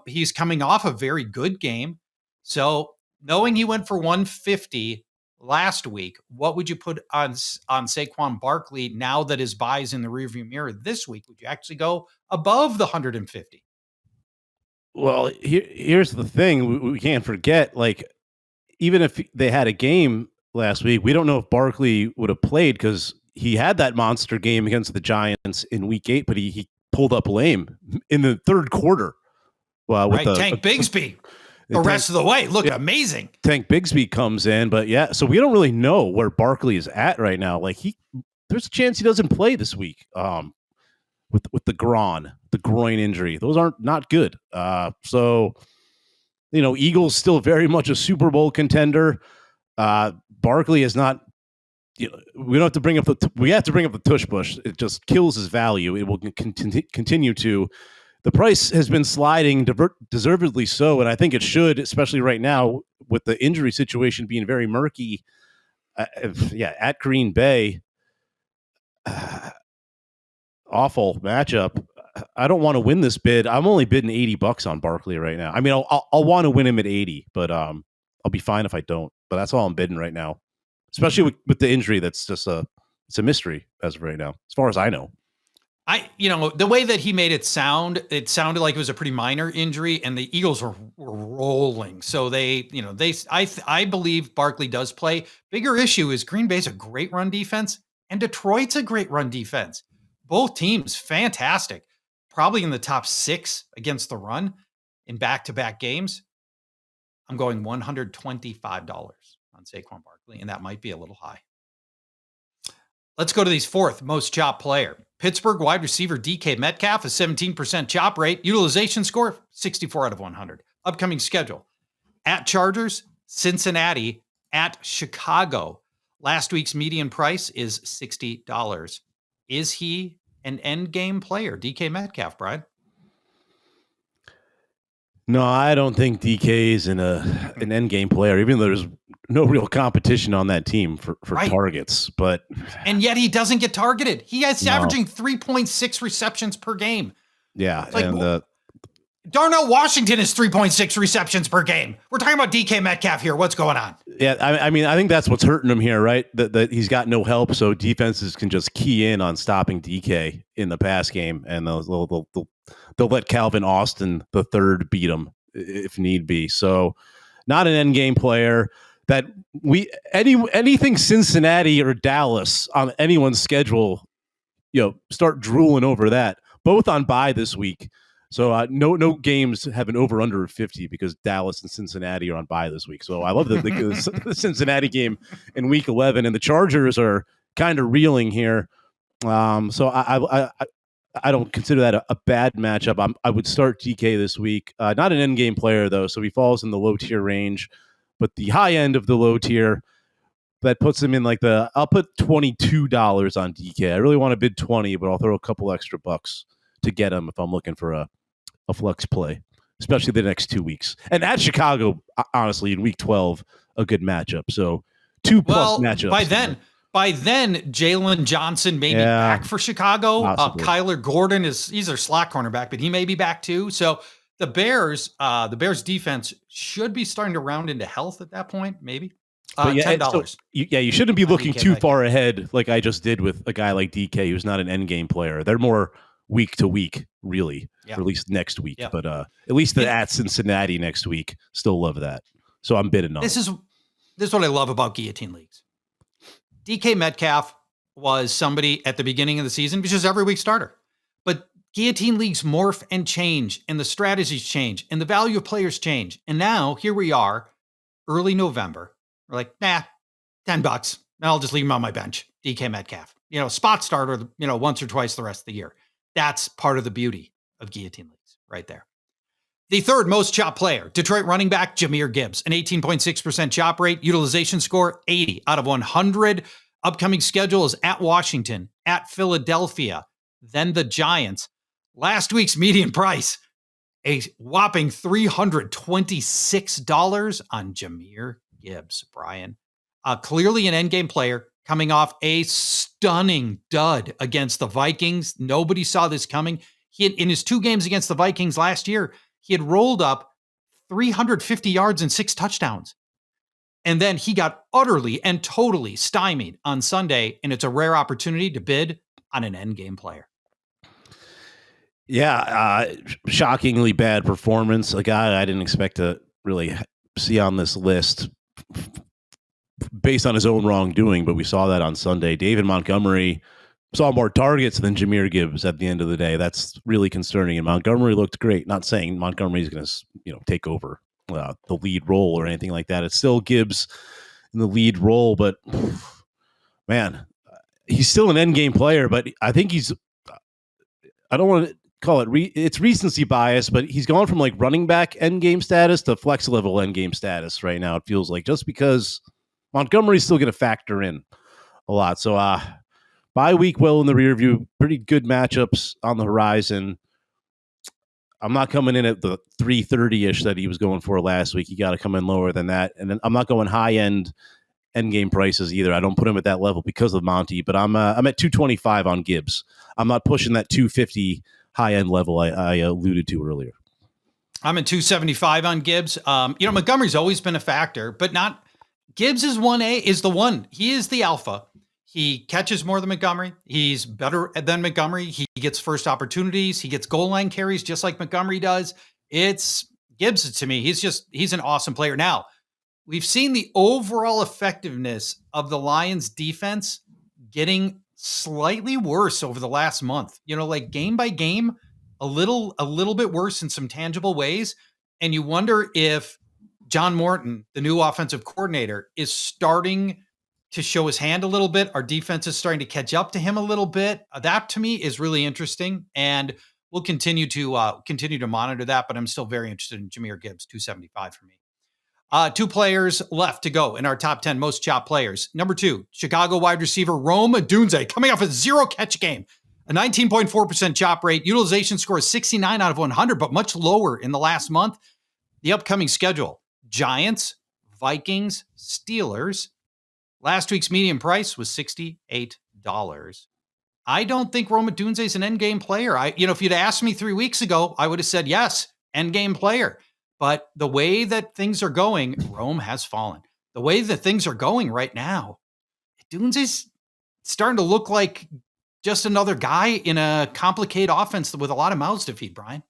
He's coming off a very good game. So knowing he went for 150 last week, what would you put on Saquon Barkley now that his bye is in the rearview mirror this week? Would you actually go above the 150? Well, here's the thing. We can't forget, like, even if they had a game last week, we don't know if Barkley would have played because he had that monster game against the Giants in week 8, but he pulled up lame in the third quarter. Well, with Tank Bigsby the rest of the way looked amazing. Tank Bigsby comes in, but yeah, so we don't really know where Barkley is at right now. Like, there's a chance he doesn't play this week. With the groin injury, those aren't not good. So, you know, Eagles still very much a Super Bowl contender. Barkley is not. You know, we have to bring up the tush push. It just kills his value. It will continue to. The price has been sliding, deservedly so, and I think it should, especially right now with the injury situation being very murky. At Green Bay. Awful matchup. I don't want to win this bid. I'm only bidding $80 on Barkley right now. I mean, I'll want to win him at 80, but I'll be fine if I don't. But that's all I'm bidding right now, especially with the injury. That's just it's a mystery as of right now, as far as I know. The way that he made it sounded like it was a pretty minor injury, and the Eagles were rolling. So I believe Barkley does play. Bigger issue is Green Bay's a great run defense, and Detroit's a great run defense. Both teams, fantastic. Probably in the top 6 against the run in back-to-back games. I'm going $125 on Saquon Barkley, and that might be a little high. Let's go to these fourth most chop player. Pittsburgh wide receiver DK Metcalf, a 17% chop rate. Utilization score, 64 out of 100. Upcoming schedule. At Chargers, Cincinnati, at Chicago. Last week's median price is $60. Is he an end game player, DK Metcalf, Brian? No, I don't think DK is an end game player, even though there's no real competition on that team for targets. And yet he doesn't get targeted. He is averaging 3.6 receptions per game. Yeah, Darnell Washington is 3.6 receptions per game. We're talking about DK Metcalf here. What's going on? Yeah, I mean, I think that's what's hurting him here, right? That he's got no help, so defenses can just key in on stopping DK in the pass game, and they'll let Calvin Austin III beat him if need be. So, not an end game player. That anything Cincinnati or Dallas on anyone's schedule, start drooling over that. Both on bye this week. So no games have an over-under of 50 because Dallas and Cincinnati are on bye this week. So I love the Cincinnati game in Week 11, and the Chargers are kind of reeling here. So I don't consider that a bad matchup. I would start DK this week. Not an end game player though, so he falls in the low tier range, but the high end of the low tier. that puts him in like I'll put $22 on DK. I really want to bid 20, but I'll throw a couple extra bucks to get him if I'm looking for a flex play, especially the next 2 weeks. And at Chicago, honestly, in week 12, a good matchup. So 2+ matchups. By then, Jalen Johnson may be back for Chicago. Kyler Gordon he's their slot cornerback, but he may be back too. So the Bears defense should be starting to round into health at that point, maybe. $10. So you shouldn't be looking too far ahead like I just did with a guy like DK, who's not an end game player. They're more week to week, really, or at least next week. Yeah. But at least at Cincinnati next week, still love that. So I'm bidding on this. This is what I love about Guillotine Leagues. DK Metcalf was somebody at the beginning of the season, which is every week starter. But Guillotine Leagues morph and change, and the strategies change, and the value of players change. And now here we are, early November. We're like, $10. I'll just leave him on my bench. DK Metcalf, spot starter, once or twice the rest of the year. That's part of the beauty of Guillotine Leagues right there. The third most chopped player, Detroit running back Jahmyr Gibbs, an 18.6% chop rate, utilization score 80 out of 100. Upcoming schedule is at Washington, at Philadelphia, then the Giants. Last week's median price, a whopping $326 on Jahmyr Gibbs, Brian. Clearly an endgame player coming off a stunning dud against the Vikings. Nobody saw this coming. In his 2 games against the Vikings last year, he had rolled up 350 yards and 6 touchdowns. And then he got utterly and totally stymied on Sunday, and it's a rare opportunity to bid on an endgame player. Yeah, shockingly bad performance. A guy I didn't expect to really see on this list based on his own wrongdoing, but we saw that on Sunday. David Montgomery saw more targets than Jahmyr Gibbs at the end of the day. That's really concerning. And Montgomery looked great. Not saying Montgomery's going to, take over the lead role or anything like that. It's still Gibbs in the lead role, but man, he's still an end game player. But I think I don't want to call it it's recency bias, but he's gone from like running back end game status to flex level end game status right now. It feels like, just because Montgomery's still going to factor in a lot. So, bye week well in the rear view, pretty good matchups on the horizon. I'm not coming in at the 330-ish that he was going for last week. You got to come in lower than that. And then I'm not going high-end endgame prices either. I don't put him at that level because of Monty, but I'm at 225 on Gibbs. I'm not pushing that 250 high-end level I alluded to earlier. I'm at 275 on Gibbs. Montgomery's always been a factor, but not Gibbs is 1A, is the one. He is the alpha. He catches more than Montgomery. He's better than Montgomery. He gets first opportunities. He gets goal line carries just like Montgomery does. It's Gibbs to me. He's an awesome player. Now, we've seen the overall effectiveness of the Lions defense getting slightly worse over the last month. Like game by game, a little bit worse in some tangible ways. And you wonder if John Morton, the new offensive coordinator, is starting to show his hand a little bit. Our defense is starting to catch up to him a little bit. That to me is really interesting, and we'll continue to monitor that. But I'm still very interested in Jahmyr Gibbs, 275 for me. 2 players left to go in our top 10 most chopped players. Number 2, Chicago wide receiver Rome Odunze, coming off a 0 catch game, a 19.4% chop rate, utilization score is 69 out of 100, but much lower in the last month. The upcoming schedule: Giants, Vikings, Steelers. Last week's median price was $68. I don't think Rome Odunze is an endgame player. If you'd asked me 3 weeks ago, I would have said yes, endgame player. But the way that things are going, Rome has fallen. The way that things are going right now, Odunze's starting to look like just another guy in a complicated offense with a lot of mouths to feed, Brian.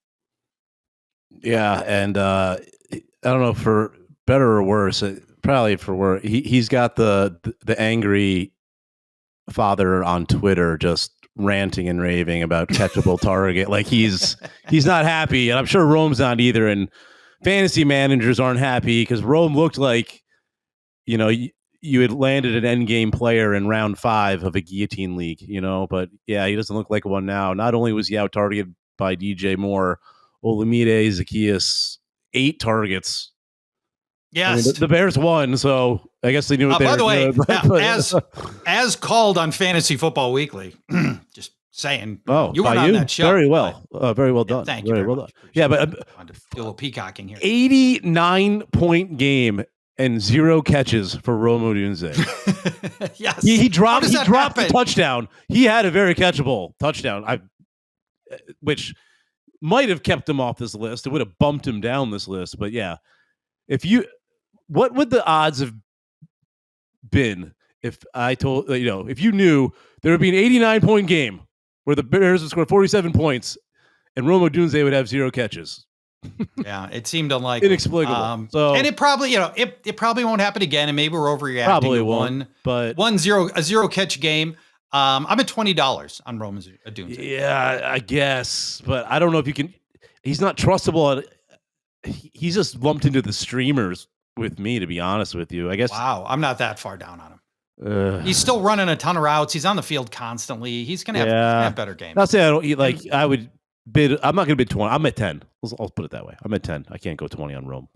Yeah, and I don't know, for better or worse, probably for worse, he's got the angry father on Twitter just ranting and raving about catchable target. Like he's not happy, and I'm sure Rome's not either. And fantasy managers aren't happy because Rome looked like, you had landed an end game player in round 5 of a Guillotine League, but yeah, he doesn't look like one now. Not only was he out targeted by DJ Moore, Olamide Zaccheaus, 8 targets. Yes. The Bears won, so I guess they knew what they were doing. By the way, as called on Fantasy Football Weekly, just saying. Oh, you weren't on that show. Very well. Very well done. Thank you. Very well done. Yeah, but do a little peacocking here. 89-point game and 0 catches for Rome Odunze. Yes. He dropped the touchdown. He had a very catchable touchdown, which might have kept him off this list. It would have bumped him down this list. But yeah, what would the odds have been if I told if you knew there would be an 89-point game where the Bears would score 47 points and Rome Odunze would have 0 catches? Yeah, it seemed unlikely, inexplicable. And it probably, it probably won't happen again. And maybe we're overreacting. Probably won't. But a 0 catch game. I'm at $20 on Rome Odunze. Yeah, I guess, but I don't know if you can. He's not trustable. He's just lumped into the streamers with me, to be honest with you. I guess. Wow, I'm not that far down on him. He's still running a ton of routes. He's on the field constantly. He's gonna have better games. I'll say I don't like. I would bid. I'm not gonna bid 20. I'm at 10. I'll put it that way. I'm at 10. I can't go 20 on Rome.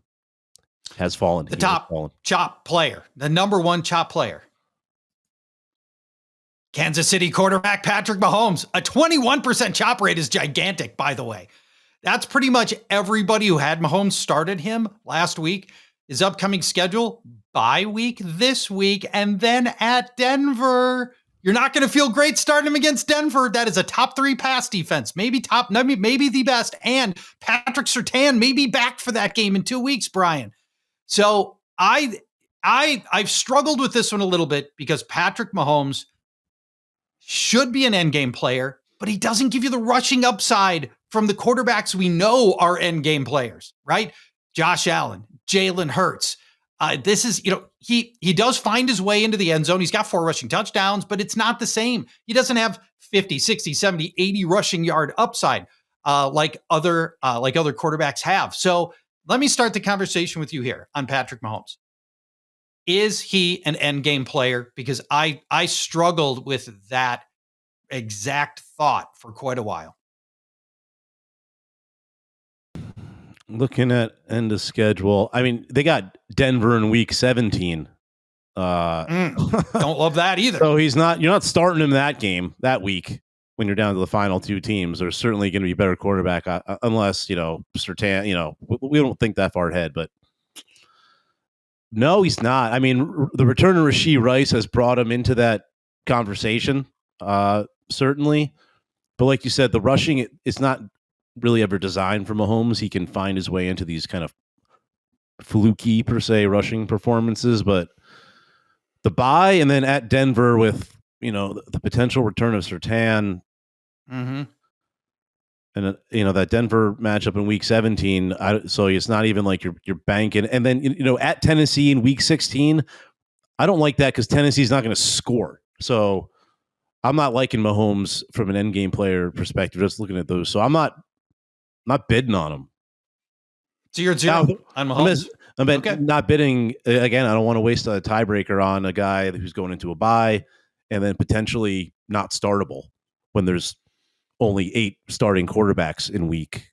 Has fallen. The top chop player, the number one chop player. Kansas City quarterback Patrick Mahomes. A 21% chop rate is gigantic, by the way. That's pretty much everybody who had Mahomes started him last week. His upcoming schedule, bye week this week, and then at Denver. You're not going to feel great starting him against Denver. That is a top 3 pass defense, maybe the best. And Patrick Surtain may be back for that game in 2 weeks, Brian. So I've struggled with this one a little bit because Patrick Mahomes should be an endgame player, but he doesn't give you the rushing upside from the quarterbacks we know are endgame players, right? Josh Allen, Jalen Hurts. This is, he does find his way into the end zone. He's got 4 rushing touchdowns, but it's not the same. He doesn't have 50, 60, 70, 80 rushing yard upside like other quarterbacks have. So let me start the conversation with you here on Patrick Mahomes. Is he an end game player? Because I struggled with that exact thought for quite a while. Looking at end of schedule, I mean, they got Denver in week 17. Don't love that either. So you're not starting him that game, that week, when you're down to the final 2 teams. There's certainly going to be a better quarterback, unless, Surtain, we don't think that far ahead, but no, he's not. I mean, the return of Rashee Rice has brought him into that conversation, certainly. But like you said, the rushing, it's not really ever designed for Mahomes. He can find his way into these kind of fluky, per se, rushing performances. But the bye and then at Denver with, the potential return of Surtain. Mm-hmm. And, that Denver matchup in week 17, so it's not even like you're banking. And then, at Tennessee in week 16, I don't like that because Tennessee's not going to score. So I'm not liking Mahomes from an end game player perspective, just looking at those. So I'm not bidding on him. So you're 0 on Mahomes? I'm not bidding. Again, I don't want to waste a tiebreaker on a guy who's going into a bye and then potentially not startable when there's only 8 starting quarterbacks in week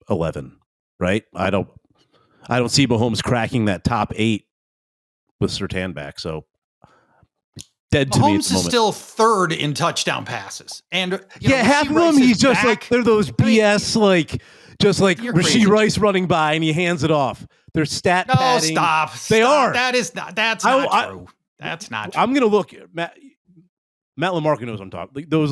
11, right? I don't see Mahomes cracking that top 8 with Surtain back. So dead to me at the moment. Mahomes is still 3rd in touchdown passes, and half of them he's just back. Like they're those BS just like Rashee Rice running by and he hands it off. They're stat padding. Stop. They are. That's not true. That's not true. I'm gonna look at Matt LaMarca knows what I'm talking. Like those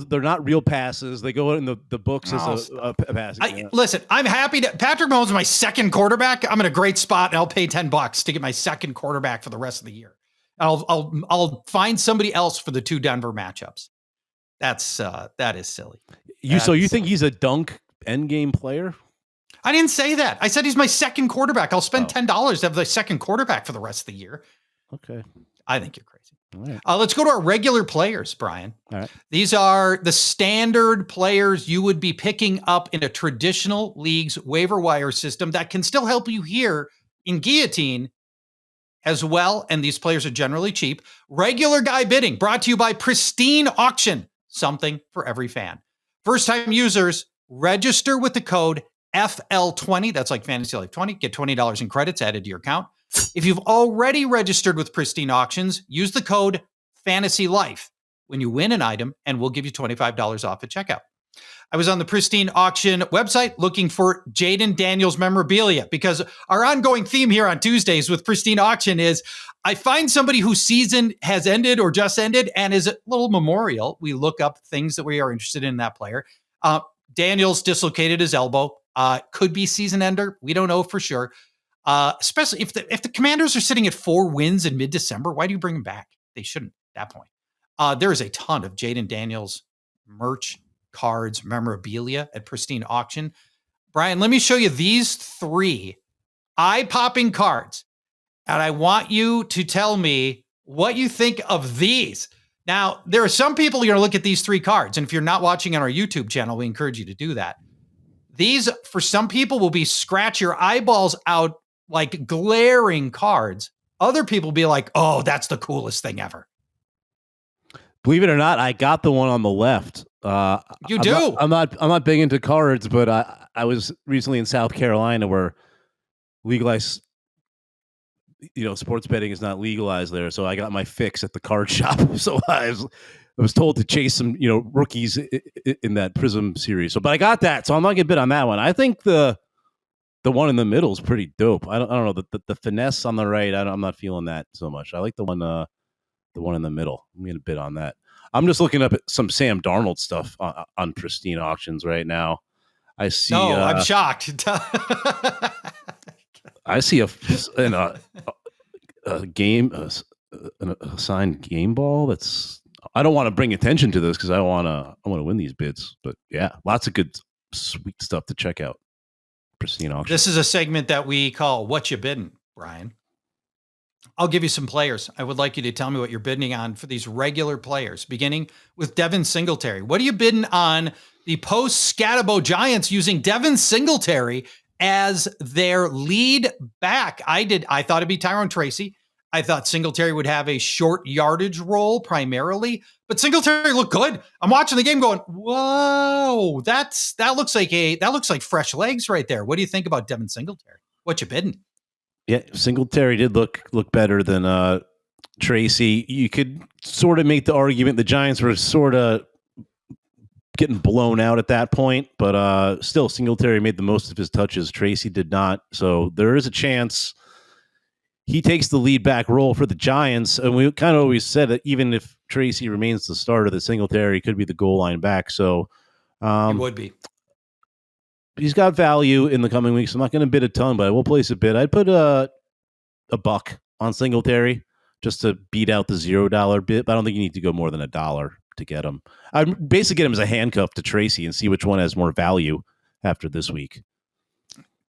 they're not real passes. They go in the books as a pass. Listen, I'm happy to Patrick Mahomes is my second quarterback. I'm in a great spot, and I'll pay $10 to get my second quarterback for the rest of the year. I'll find somebody else for the 2 Denver matchups. That is silly. So you think he's a dunk end game player? I didn't say that. I said he's my second quarterback. I'll spend $10 to have the second quarterback for the rest of the year. Okay. I think you're crazy. All right. Let's go to our regular players, Brian. All right. These are the standard players you would be picking up in a traditional league's waiver wire system that can still help you here in Guillotine as well. And these players are generally cheap. Regular guy bidding brought to you by Pristine Auction. Something for every fan. First-time users, register with the code FL20. That's like Fantasy Life 20. Get $20 in credits added to your account. If you've already registered with Pristine Auctions, use the code FANTASYLIFE when you win an item, and we'll give you $25 off at checkout. I was on the Pristine Auction website looking for Jaden Daniels memorabilia because our ongoing theme here on Tuesdays with Pristine Auction is I find somebody whose season has ended or just ended and is a little memorial. We look up things that we are interested in that player. Daniels dislocated his elbow. Could be season ender. We don't know for sure. Especially if the Commanders are sitting at 4 wins in mid-December, why do you bring him back? They shouldn't at that point. There is a ton of Jaden Daniels merch, cards, memorabilia at Pristine Auction. Brian, let me show you these 3 eye-popping cards, and I want you to tell me what you think of these. Now, there are some people who are going to look at these 3 cards, and if you're not watching on our YouTube channel, we encourage you to do that. These, for some people, will be scratch your eyeballs out like glaring cards. Other people will be like, oh, that's the coolest thing ever. Believe it or not, I got the one on the left. You do? I'm not big into cards, but I was recently in South Carolina where legalized, sports betting is not legalized there. So I got my fix at the card shop. So I was told to chase some, rookies in that Prism series. So, but I got that. So I'm not gonna bid on that one. I think the one in the middle is pretty dope. I don't know the finesse on the right. I'm not feeling that so much. I like the one in the middle. I'm going to bid on that. I'm just looking up at some Sam Darnold stuff on Pristine Auctions right now. I see. No, I'm shocked. I see a game, an assigned game ball. That's. I don't want to bring attention to this because I want to win these bids. But yeah, lots of good, sweet stuff to check out. Pristine Auctions. This is a segment that we call "What You Bidding," Brian. I'll give you some players. I would like you to tell me what you're bidding on for these regular players, beginning with Devin Singletary. What are you bidding on the post-Scatabo Giants using Devin Singletary as their lead back? I thought it'd be Tyrone Tracy. I thought Singletary would have a short yardage role primarily, but Singletary looked good. I'm watching the game going, whoa, that looks like fresh legs right there. What do you think about Devin Singletary? What you bidding? Yeah, Singletary did look better than Tracy. You could sort of make the argument the Giants were sort of getting blown out at that point, but still Singletary made the most of his touches. Tracy did not. So there is a chance he takes the lead back role for the Giants. And we kind of always said that even if Tracy remains the starter, the Singletary could be the goal line back. So he would be. He's got value in the coming weeks. I'm not going to bid a ton, but I will place a bid. I'd put a $1 on Singletary just to beat out the $0 bid. But I don't think you need to go more than $1 to get him. I'd basically get him as a handcuff to Tracy and see which one has more value after this week.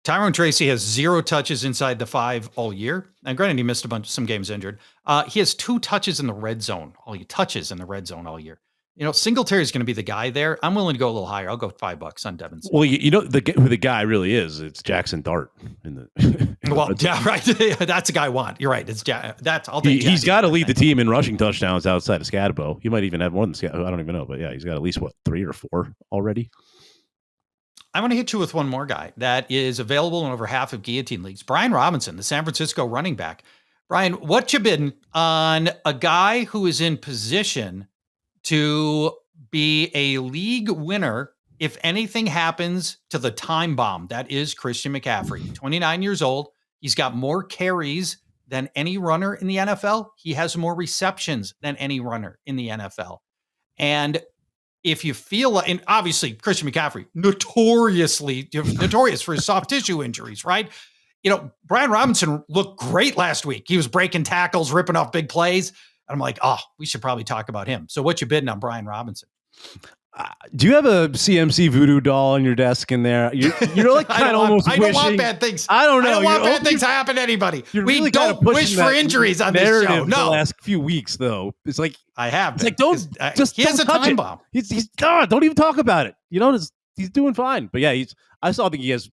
Tyrone Tracy has 0 touches inside the 5 all year. And granted, he missed some games injured. He has 2 touches in the red zone. All year. Singletary is going to be the guy there. I'm willing to go a little higher. I'll go $5 on Devin. Well, who the guy really is? It's Jackson Dart. Well, yeah, right. That's a guy I want. You're right. I'll take. He's got to lead the team in rushing touchdowns outside of Scatabo. He might even have more than Scatabo. I don't even know, but yeah, he's got at least 3 or 4 already. I want to hit you with one more guy that is available in over half of Guillotine Leagues. Brian Robinson, the San Francisco running back. Brian, what you bidding on a guy who is in position to be a league winner if anything happens to the time bomb that is Christian McCaffrey? 29 years old. He's got more carries than any runner in the NFL. He has more receptions than any runner in the NFL. And if you feel like, and obviously Christian McCaffrey, notorious for his soft tissue injuries, right? Brian Robinson looked great last week. He was breaking tackles, ripping off big plays. And I'm like, we should probably talk about him. So what you bidding on Brian Robinson? Do you have a CMC voodoo doll on your desk in there? You're like kind of almost wishing. I don't want bad things. I don't know. I don't want bad things to happen to anybody. We don't wish for injuries on this show. No. The last few weeks, though, it's like I have. It's like he has a time bomb. He's God. Don't even talk about it. He's doing fine. But yeah, I think he has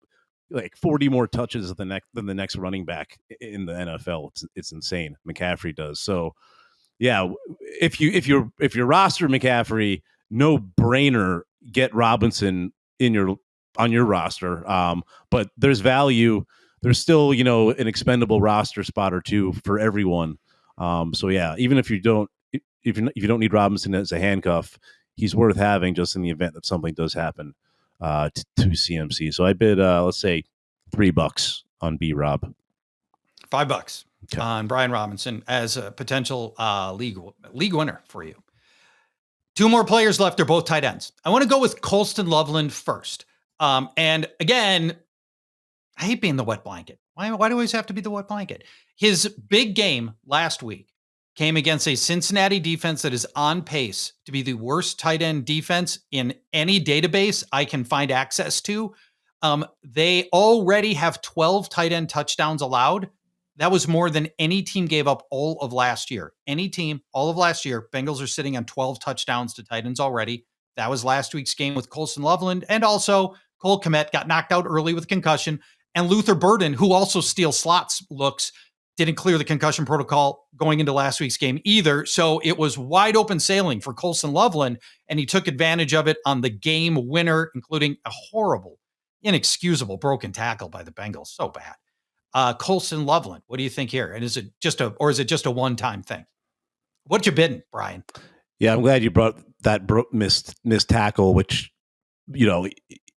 like 40 more touches than the next running back in the NFL. It's insane. McCaffrey does. So yeah, if you roster McCaffrey, no brainer, get Robinson on your roster. But there's value. there's still, an expendable roster spot or two for everyone. So yeah, even if you don't need Robinson as a handcuff, he's worth having just in the event that something does happen to CMC. So I bid, let's say $3 on B-Rob. $5 on Brian Robinson as a potential league winner for you. Two more players left. They're both tight ends. I want to go with Colston Loveland first. And again, I hate being the wet blanket. Why do I always have to be the wet blanket? His big game last week came against a Cincinnati defense that is on pace to be the worst tight end defense in any database I can find access to. They already have 12 tight end touchdowns allowed. That was more than any team gave up all of last year. Any team, all of last year, Bengals are sitting on 12 touchdowns to tight ends already. That was last week's game with Colston Loveland. And also, Cole Kmet got knocked out early with concussion. And Luther Burden, who also steals slots looks, didn't clear the concussion protocol going into last week's game either. So it was wide open sailing for Colston Loveland, and he took advantage of it on the game winner, including a horrible, inexcusable broken tackle by the Bengals. So bad. Colston Loveland, what do you think here? And is it just a one-time thing? What you bidding, Brian? Yeah, I'm glad you brought that missed tackle, which,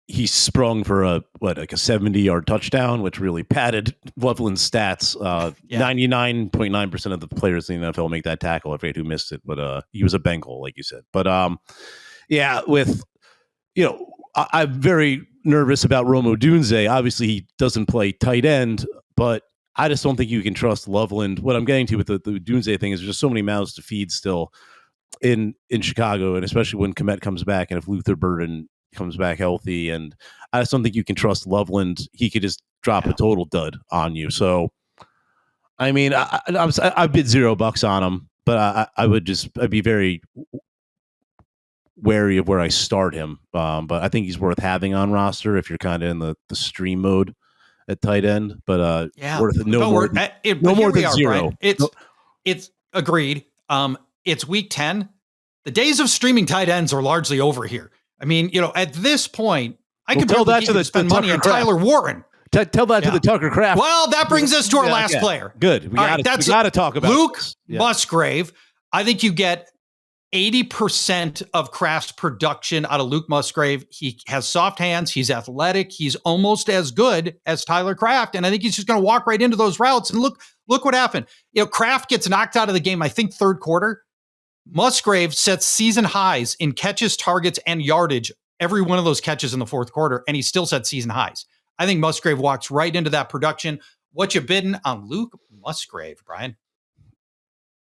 he sprung for a 70-yard touchdown, which really padded Loveland's stats. 99.9% of the players in the NFL make that tackle. I forget who missed it, but he was a Bengal, like you said. But I'm very nervous about Rome Odunze. Obviously, he doesn't play tight end, but I just don't think you can trust Loveland. What I'm getting to with the Odunze thing is there's just so many mouths to feed still in Chicago, and especially when Kmet comes back, and if Luther Burden comes back healthy, and I just don't think you can trust Loveland. He could just drop a total dud on you. So, I mean, I bid $0 on him, but I'd be very wary of where I start him. But I think he's worth having on roster if you're kind of in the stream mode at tight end. But worth no more than zero. Brian. It's agreed. It's week 10. The days of streaming tight ends are largely over here. I mean, at this point, I could tell that to spend money on Tyler Warren. Tell that to the Tucker Kraft. Well, that brings us to our last player. Good. We got to talk about Luke Musgrave. I think you get 80% of Kraft's production out of Luke Musgrave. He has soft hands. He's athletic. He's almost as good as Tyler Kraft. And I think he's just going to walk right into those routes. And look what happened. Kraft gets knocked out of the game, I think, third quarter. Musgrave sets season highs in catches, targets, and yardage every one of those catches in the fourth quarter, and he still set season highs. I think Musgrave walks right into that production. What you bidding on Luke Musgrave, Brian?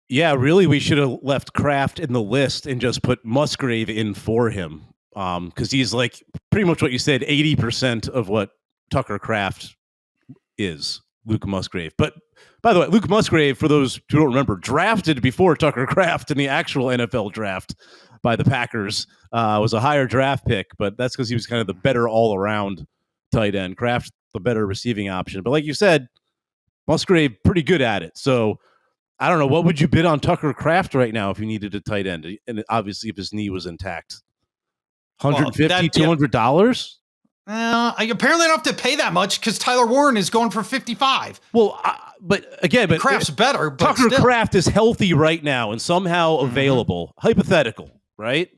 Yeah, really, we should have left Kraft in the list and just put Musgrave in for him, because he's like pretty much what you said, 80% of what Tucker Kraft is, Luke Musgrave. But by the way, Luke Musgrave, for those who don't remember, drafted before Tucker Kraft in the actual NFL draft by the Packers, was a higher draft pick, but that's because he was kind of the better all-around tight end. Kraft, the better receiving option. But like you said, Musgrave, pretty good at it. So I don't know, what would you bid on Tucker Kraft right now if you needed a tight end? And obviously if his knee was intact. $150, $200? I apparently don't have to pay that much because Tyler Warren is going for $55. Well, but Kraft's better. But Tucker Kraft is healthy right now and somehow available. Hypothetical, right?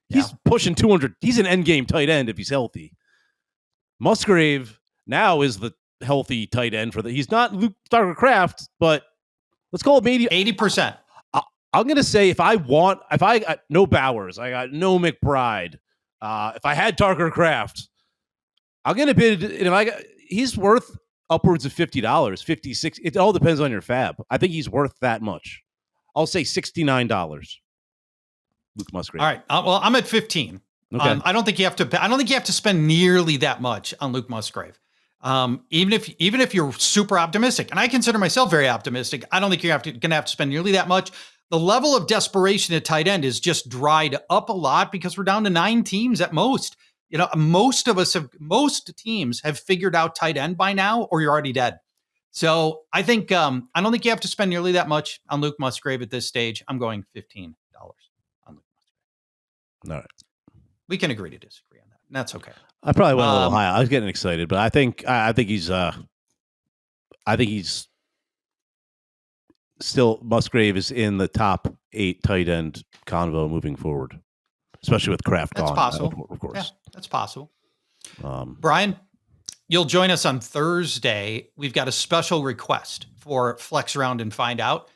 He's pushing 200. He's an end game tight end if he's healthy. Musgrave now is the healthy tight end for he's not Tucker Kraft, but let's call it maybe 80%. I'm going to say if I got no Bowers, I got no McBride. If I had Tucker Kraft, I'm going to bid. He's worth upwards of $50, $56. It all depends on your FAAB. I think he's worth that much. I'll say $69. Luke Musgrave. All right. Well, I'm at 15. Okay. I don't think you have to spend nearly that much on Luke Musgrave. Even if you're super optimistic, and I consider myself very optimistic, I don't think you're going to have to spend nearly that much. The level of desperation at tight end is just dried up a lot because we're down to 9 teams at most. Most teams have figured out tight end by now, or you're already dead. So I think, I don't think you have to spend nearly that much on Luke Musgrave at this stage. I'm going $15 on Luke Musgrave. All right. We can agree to disagree on that. And that's okay. I probably went a little high. I was getting excited, but I think he's I think he's still, Musgrave is in the top 8 tight end convo moving forward, especially with Kraft That's gone. possible. Of course. Yeah, that's possible. Brian, you'll join us on Thursday. We've got a special request for Flex Round and Find Out.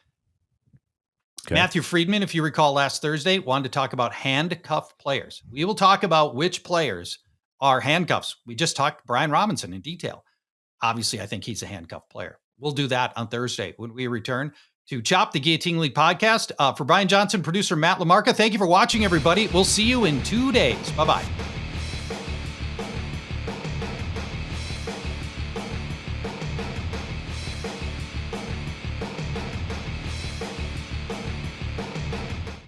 Okay. Matthew Friedman, if you recall last Thursday, wanted to talk about handcuff players. We will talk about which players are handcuffs. We just talked Brian Robinson in detail. Obviously, I think he's a handcuff player. We'll do that on Thursday when we return to Chop, the Guillotine League podcast. For Brian Johnson, producer Matt LaMarca, thank you for watching, everybody. We'll see you in 2 days. Bye-bye.